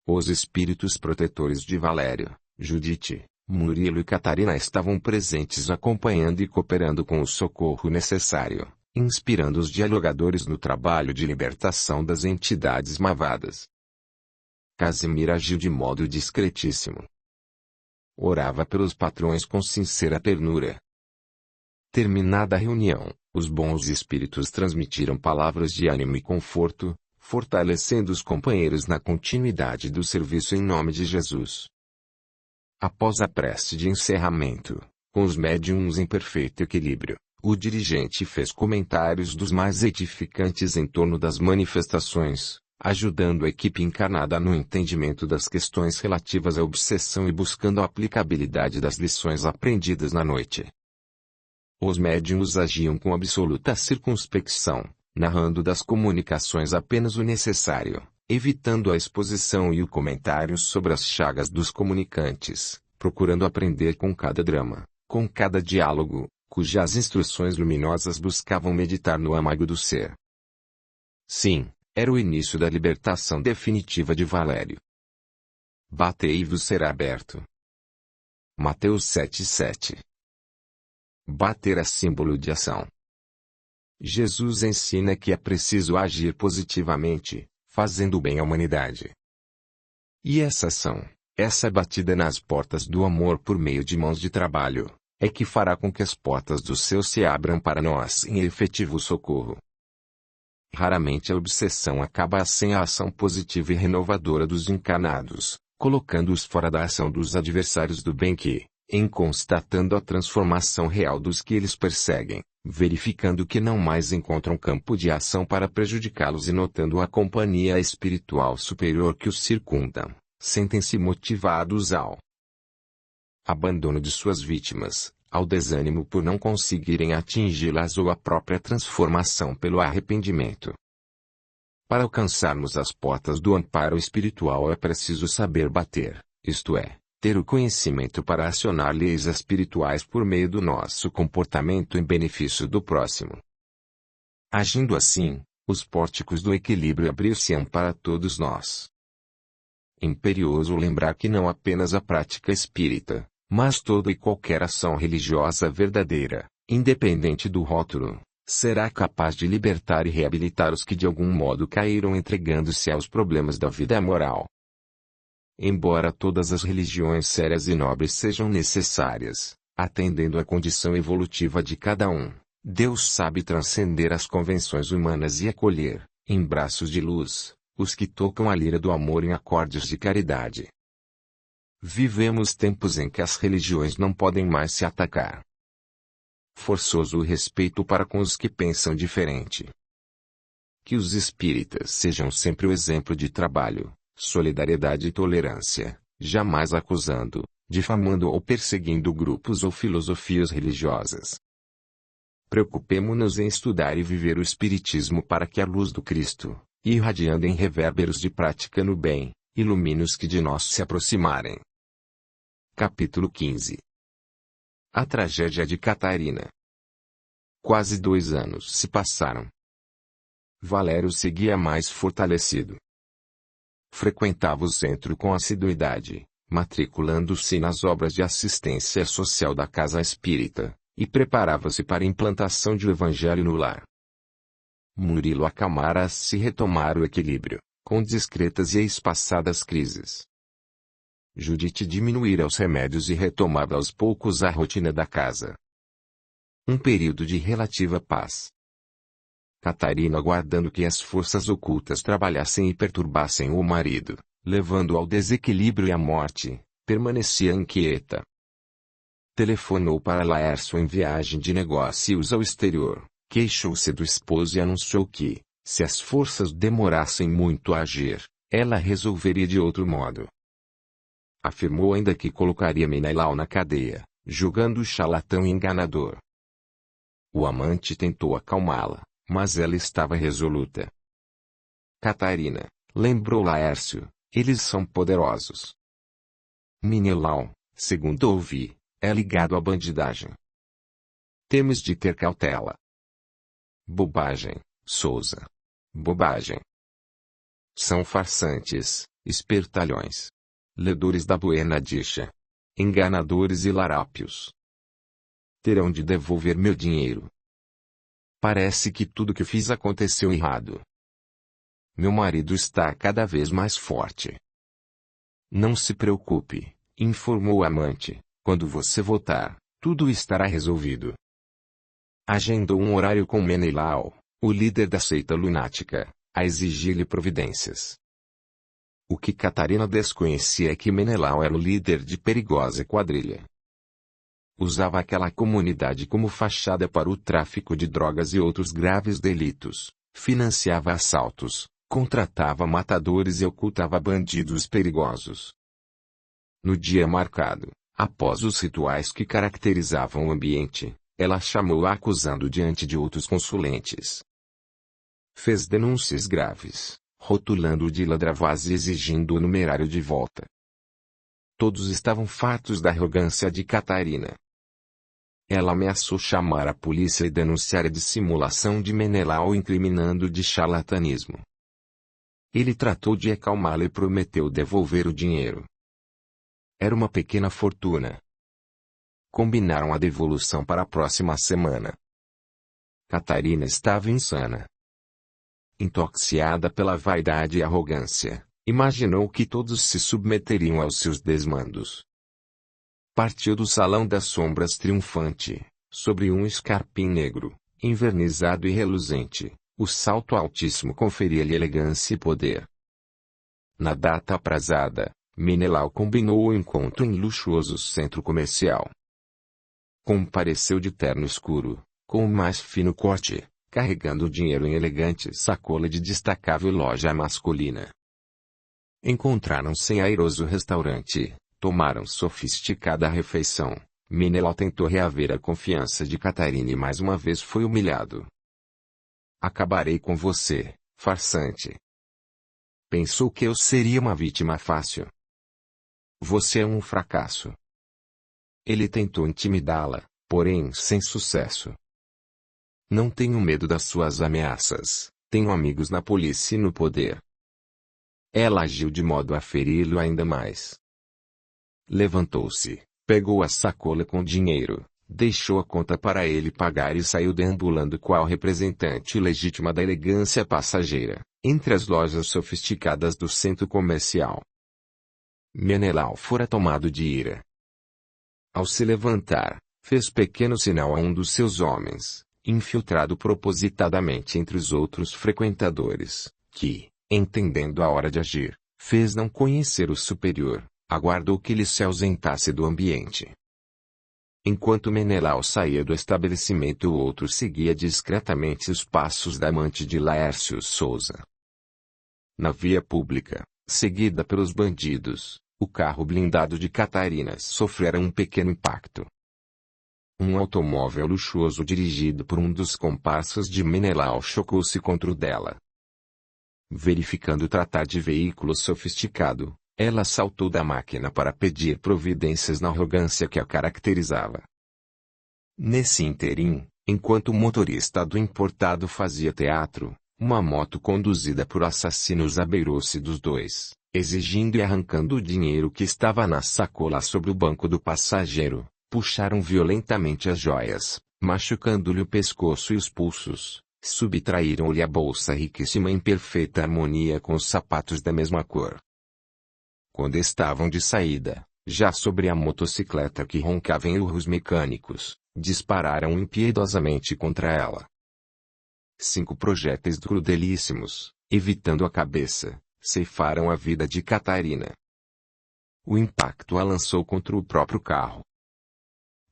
Os espíritos protetores de Valério, Judite, Murilo e Catarina estavam presentes acompanhando e cooperando com o socorro necessário, inspirando os dialogadores no trabalho de libertação das entidades malvadas. Casimir agiu de modo discretíssimo. Orava pelos patrões com sincera ternura. Terminada a reunião, os bons espíritos transmitiram palavras de ânimo e conforto, fortalecendo os companheiros na continuidade do serviço em nome de Jesus. Após a prece de encerramento, com os médiuns em perfeito equilíbrio, o dirigente fez comentários dos mais edificantes em torno das manifestações, ajudando a equipe encarnada no entendimento das questões relativas à obsessão e buscando a aplicabilidade das lições aprendidas na noite. Os médiuns agiam com absoluta circunspecção, narrando das comunicações apenas o necessário, evitando a exposição e o comentário sobre as chagas dos comunicantes, procurando aprender com cada drama, com cada diálogo, cujas instruções luminosas buscavam meditar no âmago do ser. Sim, era o início da libertação definitiva de Valério. Batei e vos será aberto. Mateus 7:7. Bater é símbolo de ação. Jesus ensina que é preciso agir positivamente, fazendo bem à humanidade. E essa ação, essa batida nas portas do amor por meio de mãos de trabalho, é que fará com que as portas do céu se abram para nós em efetivo socorro. Raramente a obsessão acaba sem a ação positiva e renovadora dos encarnados, colocando-os fora da ação dos adversários do bem que, em constatando a transformação real dos que eles perseguem, verificando que não mais encontram campo de ação para prejudicá-los e notando a companhia espiritual superior que os circundam, sentem-se motivados ao abandono de suas vítimas, ao desânimo por não conseguirem atingi-las ou à própria transformação pelo arrependimento. Para alcançarmos as portas do amparo espiritual é preciso saber bater, isto é, ter o conhecimento para acionar leis espirituais por meio do nosso comportamento em benefício do próximo. Agindo assim, os pórticos do equilíbrio abrir-se-ão para todos nós. Imperioso lembrar que não apenas a prática espírita, mas toda e qualquer ação religiosa verdadeira, independente do rótulo, será capaz de libertar e reabilitar os que de algum modo caíram entregando-se aos problemas da vida moral. Embora todas as religiões sérias e nobres sejam necessárias, atendendo à condição evolutiva de cada um, Deus sabe transcender as convenções humanas e acolher, em braços de luz, os que tocam a lira do amor em acordes de caridade. Vivemos tempos em que as religiões não podem mais se atacar. Forçoso o respeito para com os que pensam diferente. Que os espíritas sejam sempre o exemplo de trabalho, solidariedade e tolerância, jamais acusando, difamando ou perseguindo grupos ou filosofias religiosas. Preocupemo-nos em estudar e viver o Espiritismo para que a luz do Cristo, irradiando em revérberos de prática no bem, ilumine os que de nós se aproximarem. Capítulo 15. A tragédia de Catarina. Quase 2 anos se passaram. Valério seguia mais fortalecido. Frequentava o centro com assiduidade, matriculando-se nas obras de assistência social da Casa Espírita, e preparava-se para a implantação do Evangelho no lar. Murilo acalmara-se e retomara o equilíbrio, com discretas e espaçadas crises. Judite diminuíra os remédios e retomava aos poucos a rotina da casa. Um período de relativa paz. Catarina aguardando que as forças ocultas trabalhassem e perturbassem o marido, levando-o ao desequilíbrio e à morte, permanecia inquieta. Telefonou para Laércio em viagem de negócios ao exterior, queixou-se do esposo e anunciou que, se as forças demorassem muito a agir, ela resolveria de outro modo. Afirmou ainda que colocaria Menelau na cadeia, julgando o charlatão e enganador. O amante tentou acalmá-la, mas ela estava resoluta. Catarina, lembrou Laércio, eles são poderosos. Menelau, segundo ouvi, é ligado à bandidagem. Temos de ter cautela. Bobagem, Souza. Bobagem. São farsantes, espertalhões. Ledores da buena dicha. Enganadores e larápios. Terão de devolver meu dinheiro. Parece que tudo que fiz aconteceu errado. Meu marido está cada vez mais forte. Não se preocupe, informou o amante, quando você voltar, tudo estará resolvido. Agendou um horário com Menelau, o líder da seita lunática, a exigir-lhe providências. O que Catarina desconhecia é que Menelau era o líder de perigosa quadrilha. Usava aquela comunidade como fachada para o tráfico de drogas e outros graves delitos, financiava assaltos, contratava matadores e ocultava bandidos perigosos. No dia marcado, após os rituais que caracterizavam o ambiente, ela chamou-a acusando diante de outros consulentes. Fez denúncias graves, rotulando-o de ladravaz e exigindo o numerário de volta. Todos estavam fartos da arrogância de Catarina. Ela ameaçou chamar a polícia e denunciar a dissimulação de Menelau, incriminando-o de charlatanismo. Ele tratou de acalmá-la e prometeu devolver o dinheiro. Era uma pequena fortuna. Combinaram a devolução para a próxima semana. Catarina estava insana. Intoxiada pela vaidade e arrogância, imaginou que todos se submeteriam aos seus desmandos. Partiu do salão das sombras triunfante, sobre um escarpim negro, envernizado e reluzente. O salto altíssimo conferia-lhe elegância e poder. Na data aprazada, Menelau combinou o encontro em luxuoso centro comercial. Compareceu de terno escuro, com o mais fino corte, carregando o dinheiro em elegante sacola de destacável loja masculina. Encontraram-se em airoso restaurante, tomaram sofisticada refeição. Menelau tentou reaver a confiança de Catarina e mais uma vez foi humilhado. Acabarei com você, farsante. Pensou que eu seria uma vítima fácil. Você é um fracasso. Ele tentou intimidá-la, porém sem sucesso. Não tenho medo das suas ameaças, tenho amigos na polícia e no poder. Ela agiu de modo a feri-lo ainda mais. Levantou-se, pegou a sacola com dinheiro, deixou a conta para ele pagar e saiu deambulando qual representante legítima da elegância passageira, entre as lojas sofisticadas do centro comercial. Menelau fora tomado de ira. Ao se levantar, fez pequeno sinal a um dos seus homens, infiltrado propositadamente entre os outros frequentadores, que, entendendo a hora de agir, fez não conhecer o superior, aguardou que ele se ausentasse do ambiente. Enquanto Menelau saía do estabelecimento, o outro seguia discretamente os passos da amante de Laércio Souza. Na via pública, seguida pelos bandidos, o carro blindado de Catarina sofrera um pequeno impacto. Um automóvel luxuoso dirigido por um dos comparsas de Menelau chocou-se contra o dela. Verificando tratar de veículo sofisticado, ela saltou da máquina para pedir providências na arrogância que a caracterizava. Nesse ínterim, enquanto o motorista do importado fazia teatro, uma moto conduzida por assassinos abeirou-se dos dois, exigindo e arrancando o dinheiro que estava na sacola sobre o banco do passageiro. Puxaram violentamente as joias, machucando-lhe o pescoço e os pulsos, subtraíram-lhe a bolsa riquíssima em perfeita harmonia com os sapatos da mesma cor. Quando estavam de saída, já sobre a motocicleta que roncava em urros mecânicos, dispararam impiedosamente contra ela. 5 projéteis crudelíssimos, evitando a cabeça, ceifaram a vida de Catarina. O impacto a lançou contra o próprio carro.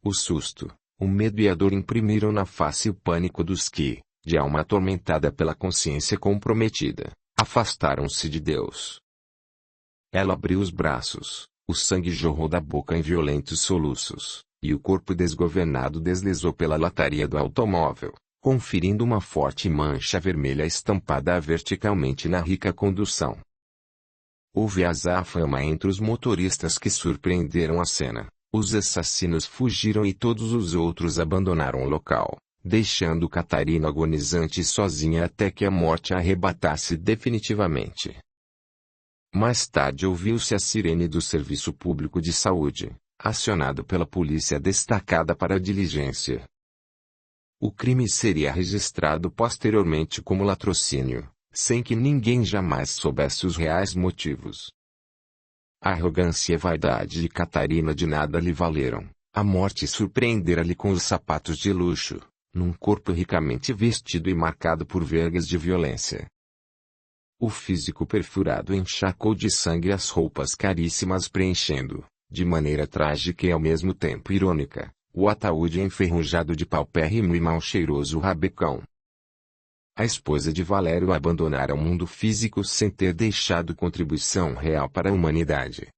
O susto, o medo e a dor imprimiram na face o pânico dos que, de alma atormentada pela consciência comprometida, afastaram-se de Deus, Ela abriu os braços, o sangue jorrou da boca em violentos soluços, e o corpo desgovernado deslizou pela lataria do automóvel, conferindo uma forte mancha vermelha estampada verticalmente na rica condução. Houve azáfama entre os motoristas que surpreenderam a cena. Os assassinos fugiram e todos os outros abandonaram o local, deixando Catarina agonizante sozinha até que a morte a arrebatasse definitivamente. Mais tarde ouviu-se a sirene do Serviço Público de Saúde, acionado pela polícia destacada para a diligência. O crime seria registrado posteriormente como latrocínio, sem que ninguém jamais soubesse os reais motivos. A arrogância e a vaidade de Catarina de nada lhe valeram. A morte surpreendera-lhe com os sapatos de luxo, num corpo ricamente vestido e marcado por vergas de violência. O físico perfurado encharcou de sangue as roupas caríssimas preenchendo, de maneira trágica e ao mesmo tempo irônica, o ataúde enferrujado de paupérrimo e mal-cheiroso rabecão. A esposa de Valério abandonara o mundo físico sem ter deixado contribuição real para a humanidade.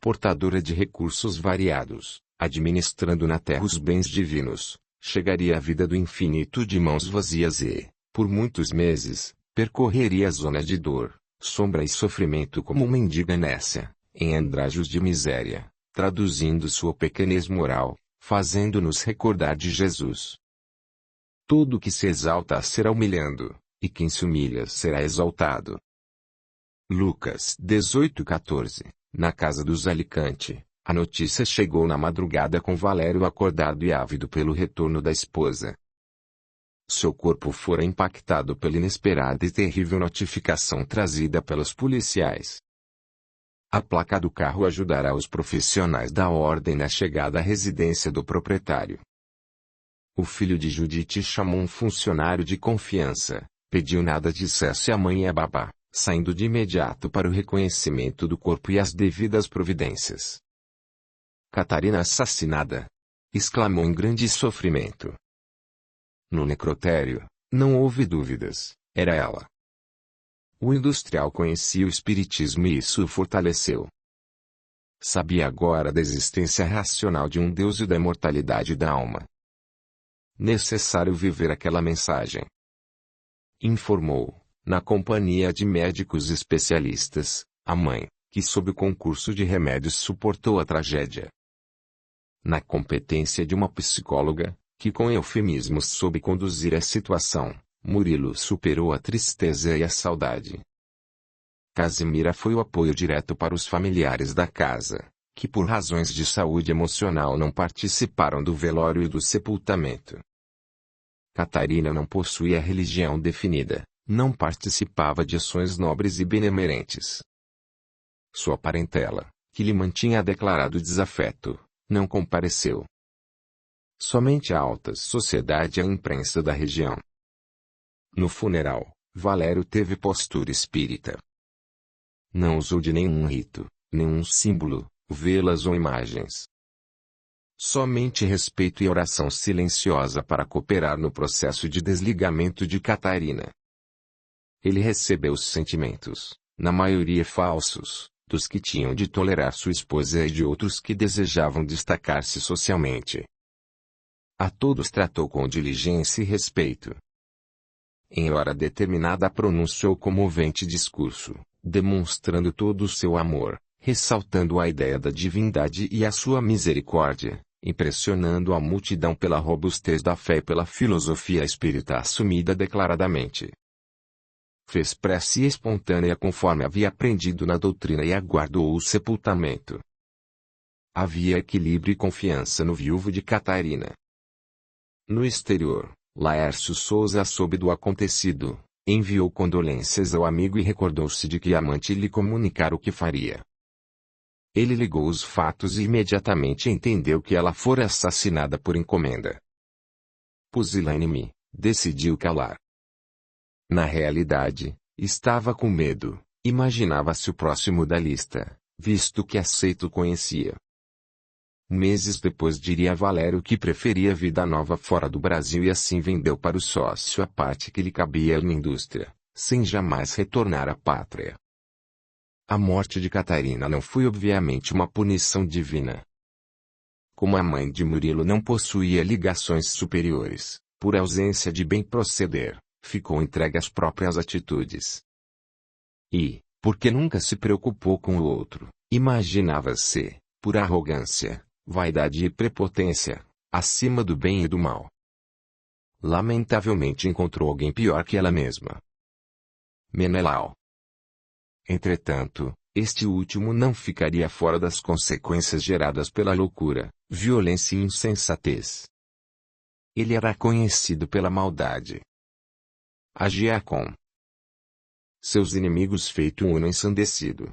Portadora de recursos variados, administrando na terra os bens divinos, chegaria à vida do infinito de mãos vazias e, por muitos meses, percorreria a zona de dor, sombra e sofrimento como uma mendiga nécia, em andrajos de miséria, traduzindo sua pequenez moral, fazendo-nos recordar de Jesus. Todo que se exalta será humilhando, e quem se humilha será exaltado. Lucas 18:14. Na casa dos Alicante, a notícia chegou na madrugada com Valério acordado e ávido pelo retorno da esposa. Seu corpo fora impactado pela inesperada e terrível notificação trazida pelos policiais. A placa do carro ajudará os profissionais da ordem na chegada à residência do proprietário. O filho de Judite chamou um funcionário de confiança, pediu nada dissesse a mãe e a babá, saindo de imediato para o reconhecimento do corpo e as devidas providências. Catarina assassinada! Exclamou em grande sofrimento. No necrotério, não houve dúvidas, era ela. O industrial conhecia o espiritismo e isso o fortaleceu. Sabia agora da existência racional de um Deus e da imortalidade da alma. Necessário viver aquela mensagem. Informou, na companhia de médicos especialistas, a mãe, que sob o concurso de remédios suportou a tragédia. Na competência de uma psicóloga, que com eufemismos soube conduzir a situação, Murilo superou a tristeza e a saudade. Casimira foi o apoio direto para os familiares da casa, que por razões de saúde emocional não participaram do velório e do sepultamento. Catarina não possuía religião definida, não participava de ações nobres e benemerentes. Sua parentela, que lhe mantinha declarado desafeto, não compareceu. Somente a alta sociedade e a imprensa da região. No funeral, Valério teve postura espírita. Não usou de nenhum rito, nenhum símbolo, velas ou imagens. Somente respeito e oração silenciosa para cooperar no processo de desligamento de Catarina. Ele recebeu os sentimentos, na maioria falsos, dos que tinham de tolerar sua esposa e de outros que desejavam destacar-se socialmente. A todos tratou com diligência e respeito. Em hora determinada pronunciou comovente discurso, demonstrando todo o seu amor, ressaltando a ideia da divindade e a sua misericórdia, impressionando a multidão pela robustez da fé e pela filosofia espírita assumida declaradamente. Fez prece espontânea conforme havia aprendido na doutrina e aguardou o sepultamento. Havia equilíbrio e confiança no viúvo de Catarina. No exterior, Laércio Souza soube do acontecido, enviou condolências ao amigo e recordou-se de que a amante lhe comunicara o que faria. Ele ligou os fatos e imediatamente entendeu que ela fora assassinada por encomenda. Pusilânime, decidiu calar. Na realidade, estava com medo, imaginava-se o próximo da lista, visto que aceito conhecia. Meses depois diria a Valério que preferia vida nova fora do Brasil e assim vendeu para o sócio a parte que lhe cabia na indústria, sem jamais retornar à pátria. A morte de Catarina não foi obviamente uma punição divina. Como a mãe de Murilo não possuía ligações superiores, por ausência de bem proceder, ficou entregue às próprias atitudes. E, porque nunca se preocupou com o outro, imaginava-se, por arrogância, vaidade e prepotência, acima do bem e do mal. Lamentavelmente encontrou alguém pior que ela mesma. Menelau. Entretanto, este último não ficaria fora das consequências geradas pela loucura, violência e insensatez. Ele era conhecido pela maldade. Agia com seus inimigos feito um uno ensandecido.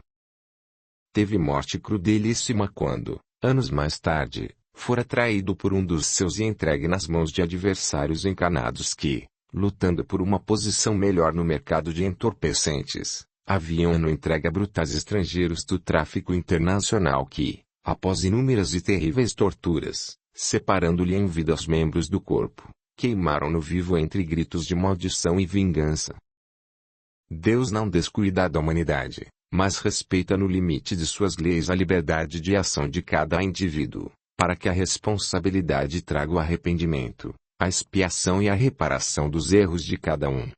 Teve morte crudelíssima quando, anos mais tarde, fora traído por um dos seus e entregue nas mãos de adversários encanados que, lutando por uma posição melhor no mercado de entorpecentes, haviam-no entregue a brutais estrangeiros do tráfico internacional que, após inúmeras e terríveis torturas, separando-lhe em vida os membros do corpo, queimaram-no vivo entre gritos de maldição e vingança. Deus não descuida da humanidade, mas respeita no limite de suas leis a liberdade de ação de cada indivíduo, para que a responsabilidade traga o arrependimento, a expiação e a reparação dos erros de cada um.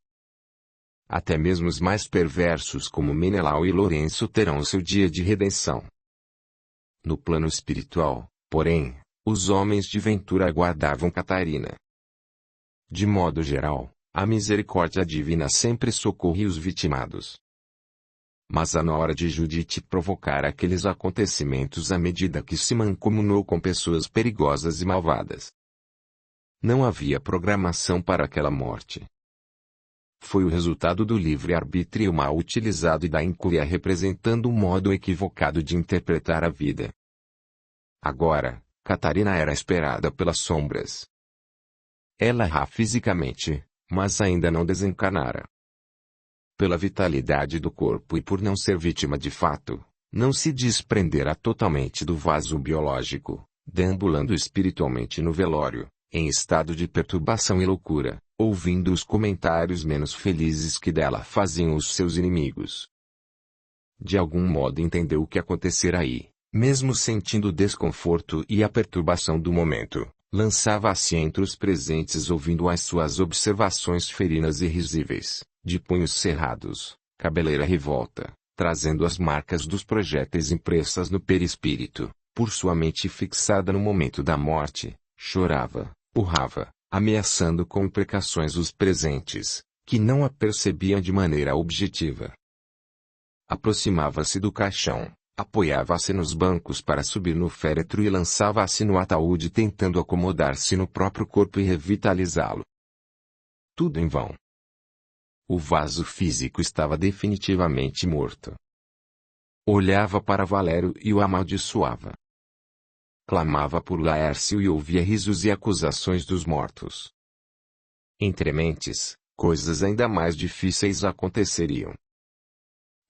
Até mesmo os mais perversos como Menelau e Lourenço terão seu dia de redenção. No plano espiritual, porém, os homens de ventura aguardavam Catarina. De modo geral, a misericórdia divina sempre socorria os vitimados. Mas na hora de Judite provocar aqueles acontecimentos à medida que se mancomunou com pessoas perigosas e malvadas. Não havia programação para aquela morte. Foi o resultado do livre-arbítrio mal utilizado e da incúria representando um modo equivocado de interpretar a vida. Agora, Catarina era esperada pelas sombras. Ela erra fisicamente, mas ainda não desencarnara. Pela vitalidade do corpo e por não ser vítima de fato, não se desprenderá totalmente do vaso biológico, deambulando espiritualmente no velório, em estado de perturbação e loucura, ouvindo os comentários menos felizes que dela faziam os seus inimigos. De algum modo entendeu o que acontecera aí, mesmo sentindo o desconforto e a perturbação do momento, lançava-se entre os presentes ouvindo as suas observações ferinas e risíveis, de punhos cerrados, cabeleira revolta, trazendo as marcas dos projéteis impressas no perispírito, por sua mente fixada no momento da morte, chorava, urrava, ameaçando com imprecações os presentes, que não a percebiam de maneira objetiva. Aproximava-se do caixão, apoiava-se nos bancos para subir no féretro e lançava-se no ataúde tentando acomodar-se no próprio corpo e revitalizá-lo. Tudo em vão. O vaso físico estava definitivamente morto. Olhava para Valério e o amaldiçoava. Clamava por Laércio e ouvia risos e acusações dos mortos. Entre mentes, coisas ainda mais difíceis aconteceriam.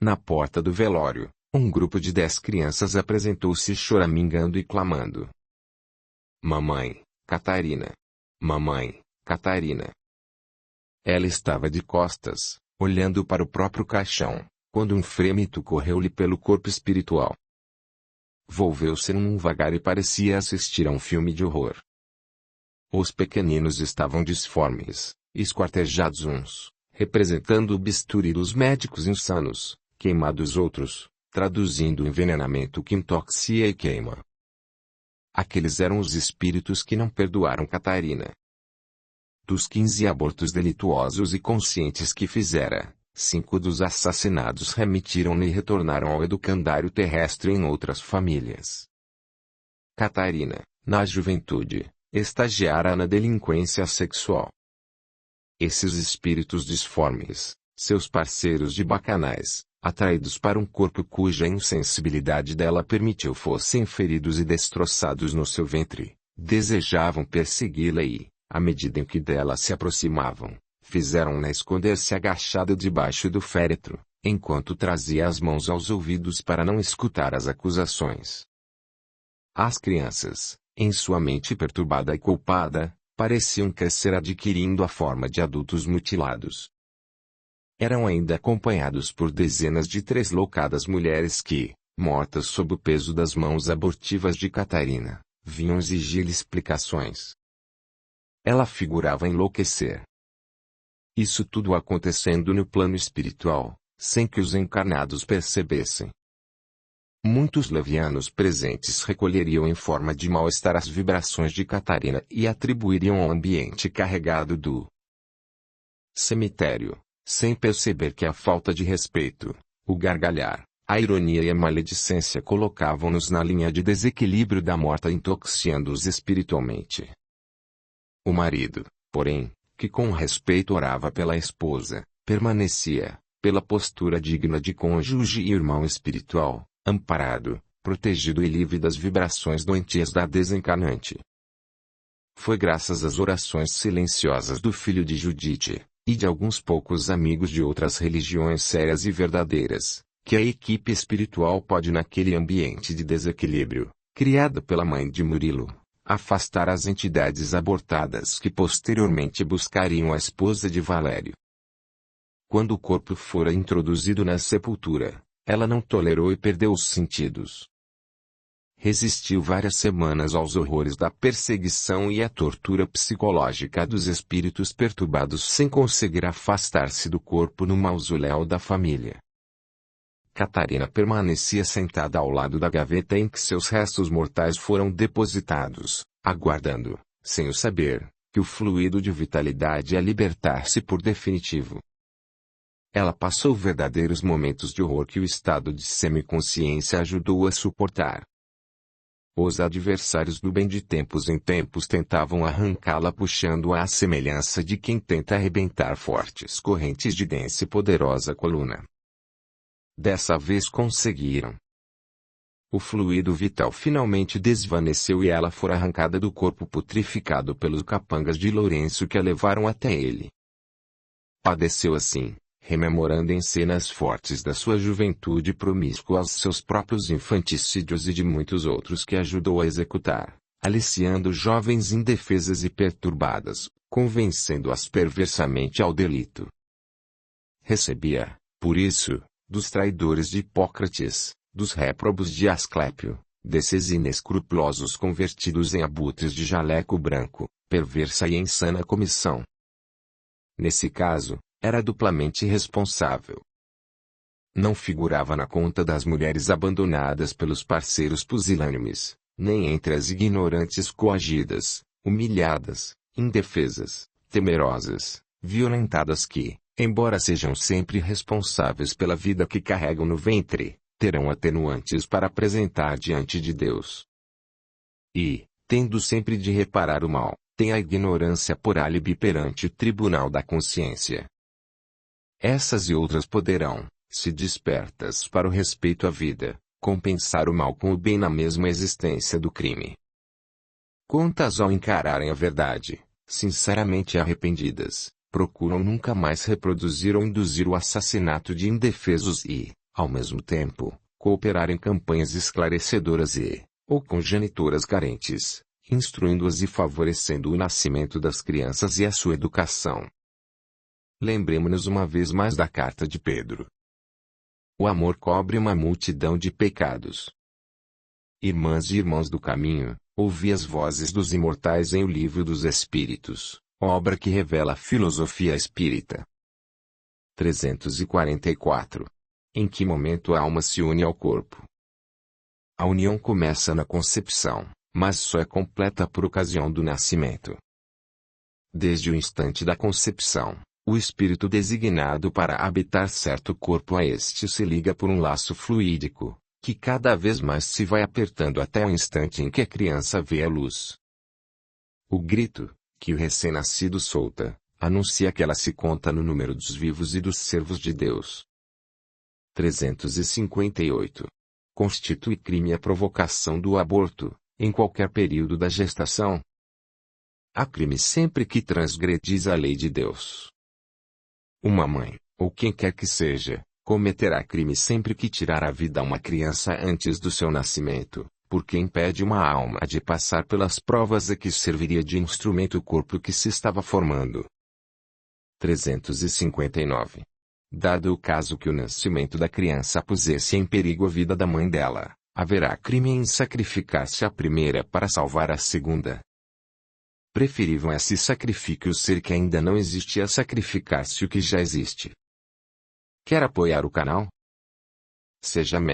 Na porta do velório, um grupo de 10 crianças apresentou-se choramingando e clamando. Mamãe, Catarina. Mamãe, Catarina. Ela estava de costas, olhando para o próprio caixão, quando um frêmito correu-lhe pelo corpo espiritual. Volveu-se num vagar e parecia assistir a um filme de horror. Os pequeninos estavam disformes, esquartejados uns, representando o bisturi dos médicos insanos, queimados outros, traduzindo o envenenamento que intoxica e queima. Aqueles eram os espíritos que não perdoaram Catarina. Dos 15 abortos delituosos e conscientes que fizera, 5 dos assassinados remitiram-no e retornaram ao educandário terrestre em outras famílias. Catarina, na juventude, estagiara na delinquência sexual. Esses espíritos disformes, seus parceiros de bacanais, atraídos para um corpo cuja insensibilidade dela permitiu fossem feridos e destroçados no seu ventre, desejavam persegui-la e, à medida em que dela se aproximavam, fizeram-na esconder-se agachada debaixo do féretro, enquanto trazia as mãos aos ouvidos para não escutar as acusações. As crianças, em sua mente perturbada e culpada, pareciam crescer adquirindo a forma de adultos mutilados. Eram ainda acompanhados por dezenas de tresloucadas mulheres que, mortas sob o peso das mãos abortivas de Catarina, vinham exigir explicações. Ela figurava enlouquecer. Isso tudo acontecendo no plano espiritual, sem que os encarnados percebessem. Muitos levianos presentes recolheriam em forma de mal-estar as vibrações de Catarina e atribuiriam ao ambiente carregado do cemitério, sem perceber que a falta de respeito, o gargalhar, a ironia e a maledicência colocavam-nos na linha de desequilíbrio da morta, intoxicando-os espiritualmente. O marido, porém, que com respeito orava pela esposa, permanecia, pela postura digna de cônjuge e irmão espiritual, amparado, protegido e livre das vibrações doentias da desencarnante. Foi graças às orações silenciosas do filho de Judite, e de alguns poucos amigos de outras religiões sérias e verdadeiras, que a equipe espiritual pode naquele ambiente de desequilíbrio, criado pela mãe de Murilo, afastar as entidades abortadas que posteriormente buscariam a esposa de Valério. Quando o corpo fora introduzido na sepultura, ela não tolerou e perdeu os sentidos. Resistiu várias semanas aos horrores da perseguição e à tortura psicológica dos espíritos perturbados sem conseguir afastar-se do corpo no mausoléu da família. Catarina permanecia sentada ao lado da gaveta em que seus restos mortais foram depositados, aguardando, sem o saber, que o fluido de vitalidade a libertar-se por definitivo. Ela passou verdadeiros momentos de horror que o estado de semiconsciência ajudou a suportar. Os adversários do bem de tempos em tempos tentavam arrancá-la puxando-a à semelhança de quem tenta arrebentar fortes correntes de densa e poderosa coluna. Dessa vez conseguiram. O fluido vital finalmente desvaneceu e ela foi arrancada do corpo putrificado pelos capangas de Lourenço que a levaram até ele. Padeceu assim, rememorando em cenas fortes da sua juventude promíscua aos seus próprios infanticídios e de muitos outros que ajudou a executar, aliciando jovens indefesas e perturbadas, convencendo-as perversamente ao delito. Recebia, por isso, dos traidores de Hipócrates, dos réprobos de Asclépio, desses inescrupulosos convertidos em abutres de jaleco branco, perversa e insana comissão. Nesse caso, era duplamente responsável. Não figurava na conta das mulheres abandonadas pelos parceiros pusilânimes, nem entre as ignorantes coagidas, humilhadas, indefesas, temerosas, violentadas que, embora sejam sempre responsáveis pela vida que carregam no ventre, terão atenuantes para apresentar diante de Deus. E, tendo sempre de reparar o mal, tem a ignorância por álibi perante o tribunal da consciência. Essas e outras poderão, se despertas para o respeito à vida, compensar o mal com o bem na mesma existência do crime. Quantas ao encararem a verdade, sinceramente arrependidas, procuram nunca mais reproduzir ou induzir o assassinato de indefesos e, ao mesmo tempo, cooperar em campanhas esclarecedoras ou congenitoras carentes, instruindo-as e favorecendo o nascimento das crianças e a sua educação. Lembremo-nos uma vez mais da carta de Pedro. O amor cobre uma multidão de pecados. Irmãs e irmãos do caminho, ouvi as vozes dos imortais em O Livro dos Espíritos, obra que revela a filosofia espírita. 344. Em que momento a alma se une ao corpo? A união começa na concepção, mas só é completa por ocasião do nascimento. Desde o instante da concepção, o espírito designado para habitar certo corpo a este se liga por um laço fluídico, que cada vez mais se vai apertando até o instante em que a criança vê a luz. O grito, que o recém-nascido solta, anuncia que ela se conta no número dos vivos e dos servos de Deus. 358. Constitui crime a provocação do aborto, em qualquer período da gestação. Há crime sempre que transgredis a lei de Deus. Uma mãe, ou quem quer que seja, cometerá crime sempre que tirar a vida a uma criança antes do seu nascimento, porque impede uma alma de passar pelas provas a que serviria de instrumento o corpo que se estava formando. 359. Dado o caso que o nascimento da criança pusesse em perigo a vida da mãe dela, haverá crime em sacrificar-se a primeira para salvar a segunda. Preferível é se sacrifique o ser que ainda não existe a sacrificar-se o que já existe. Quer apoiar o canal? Seja membro.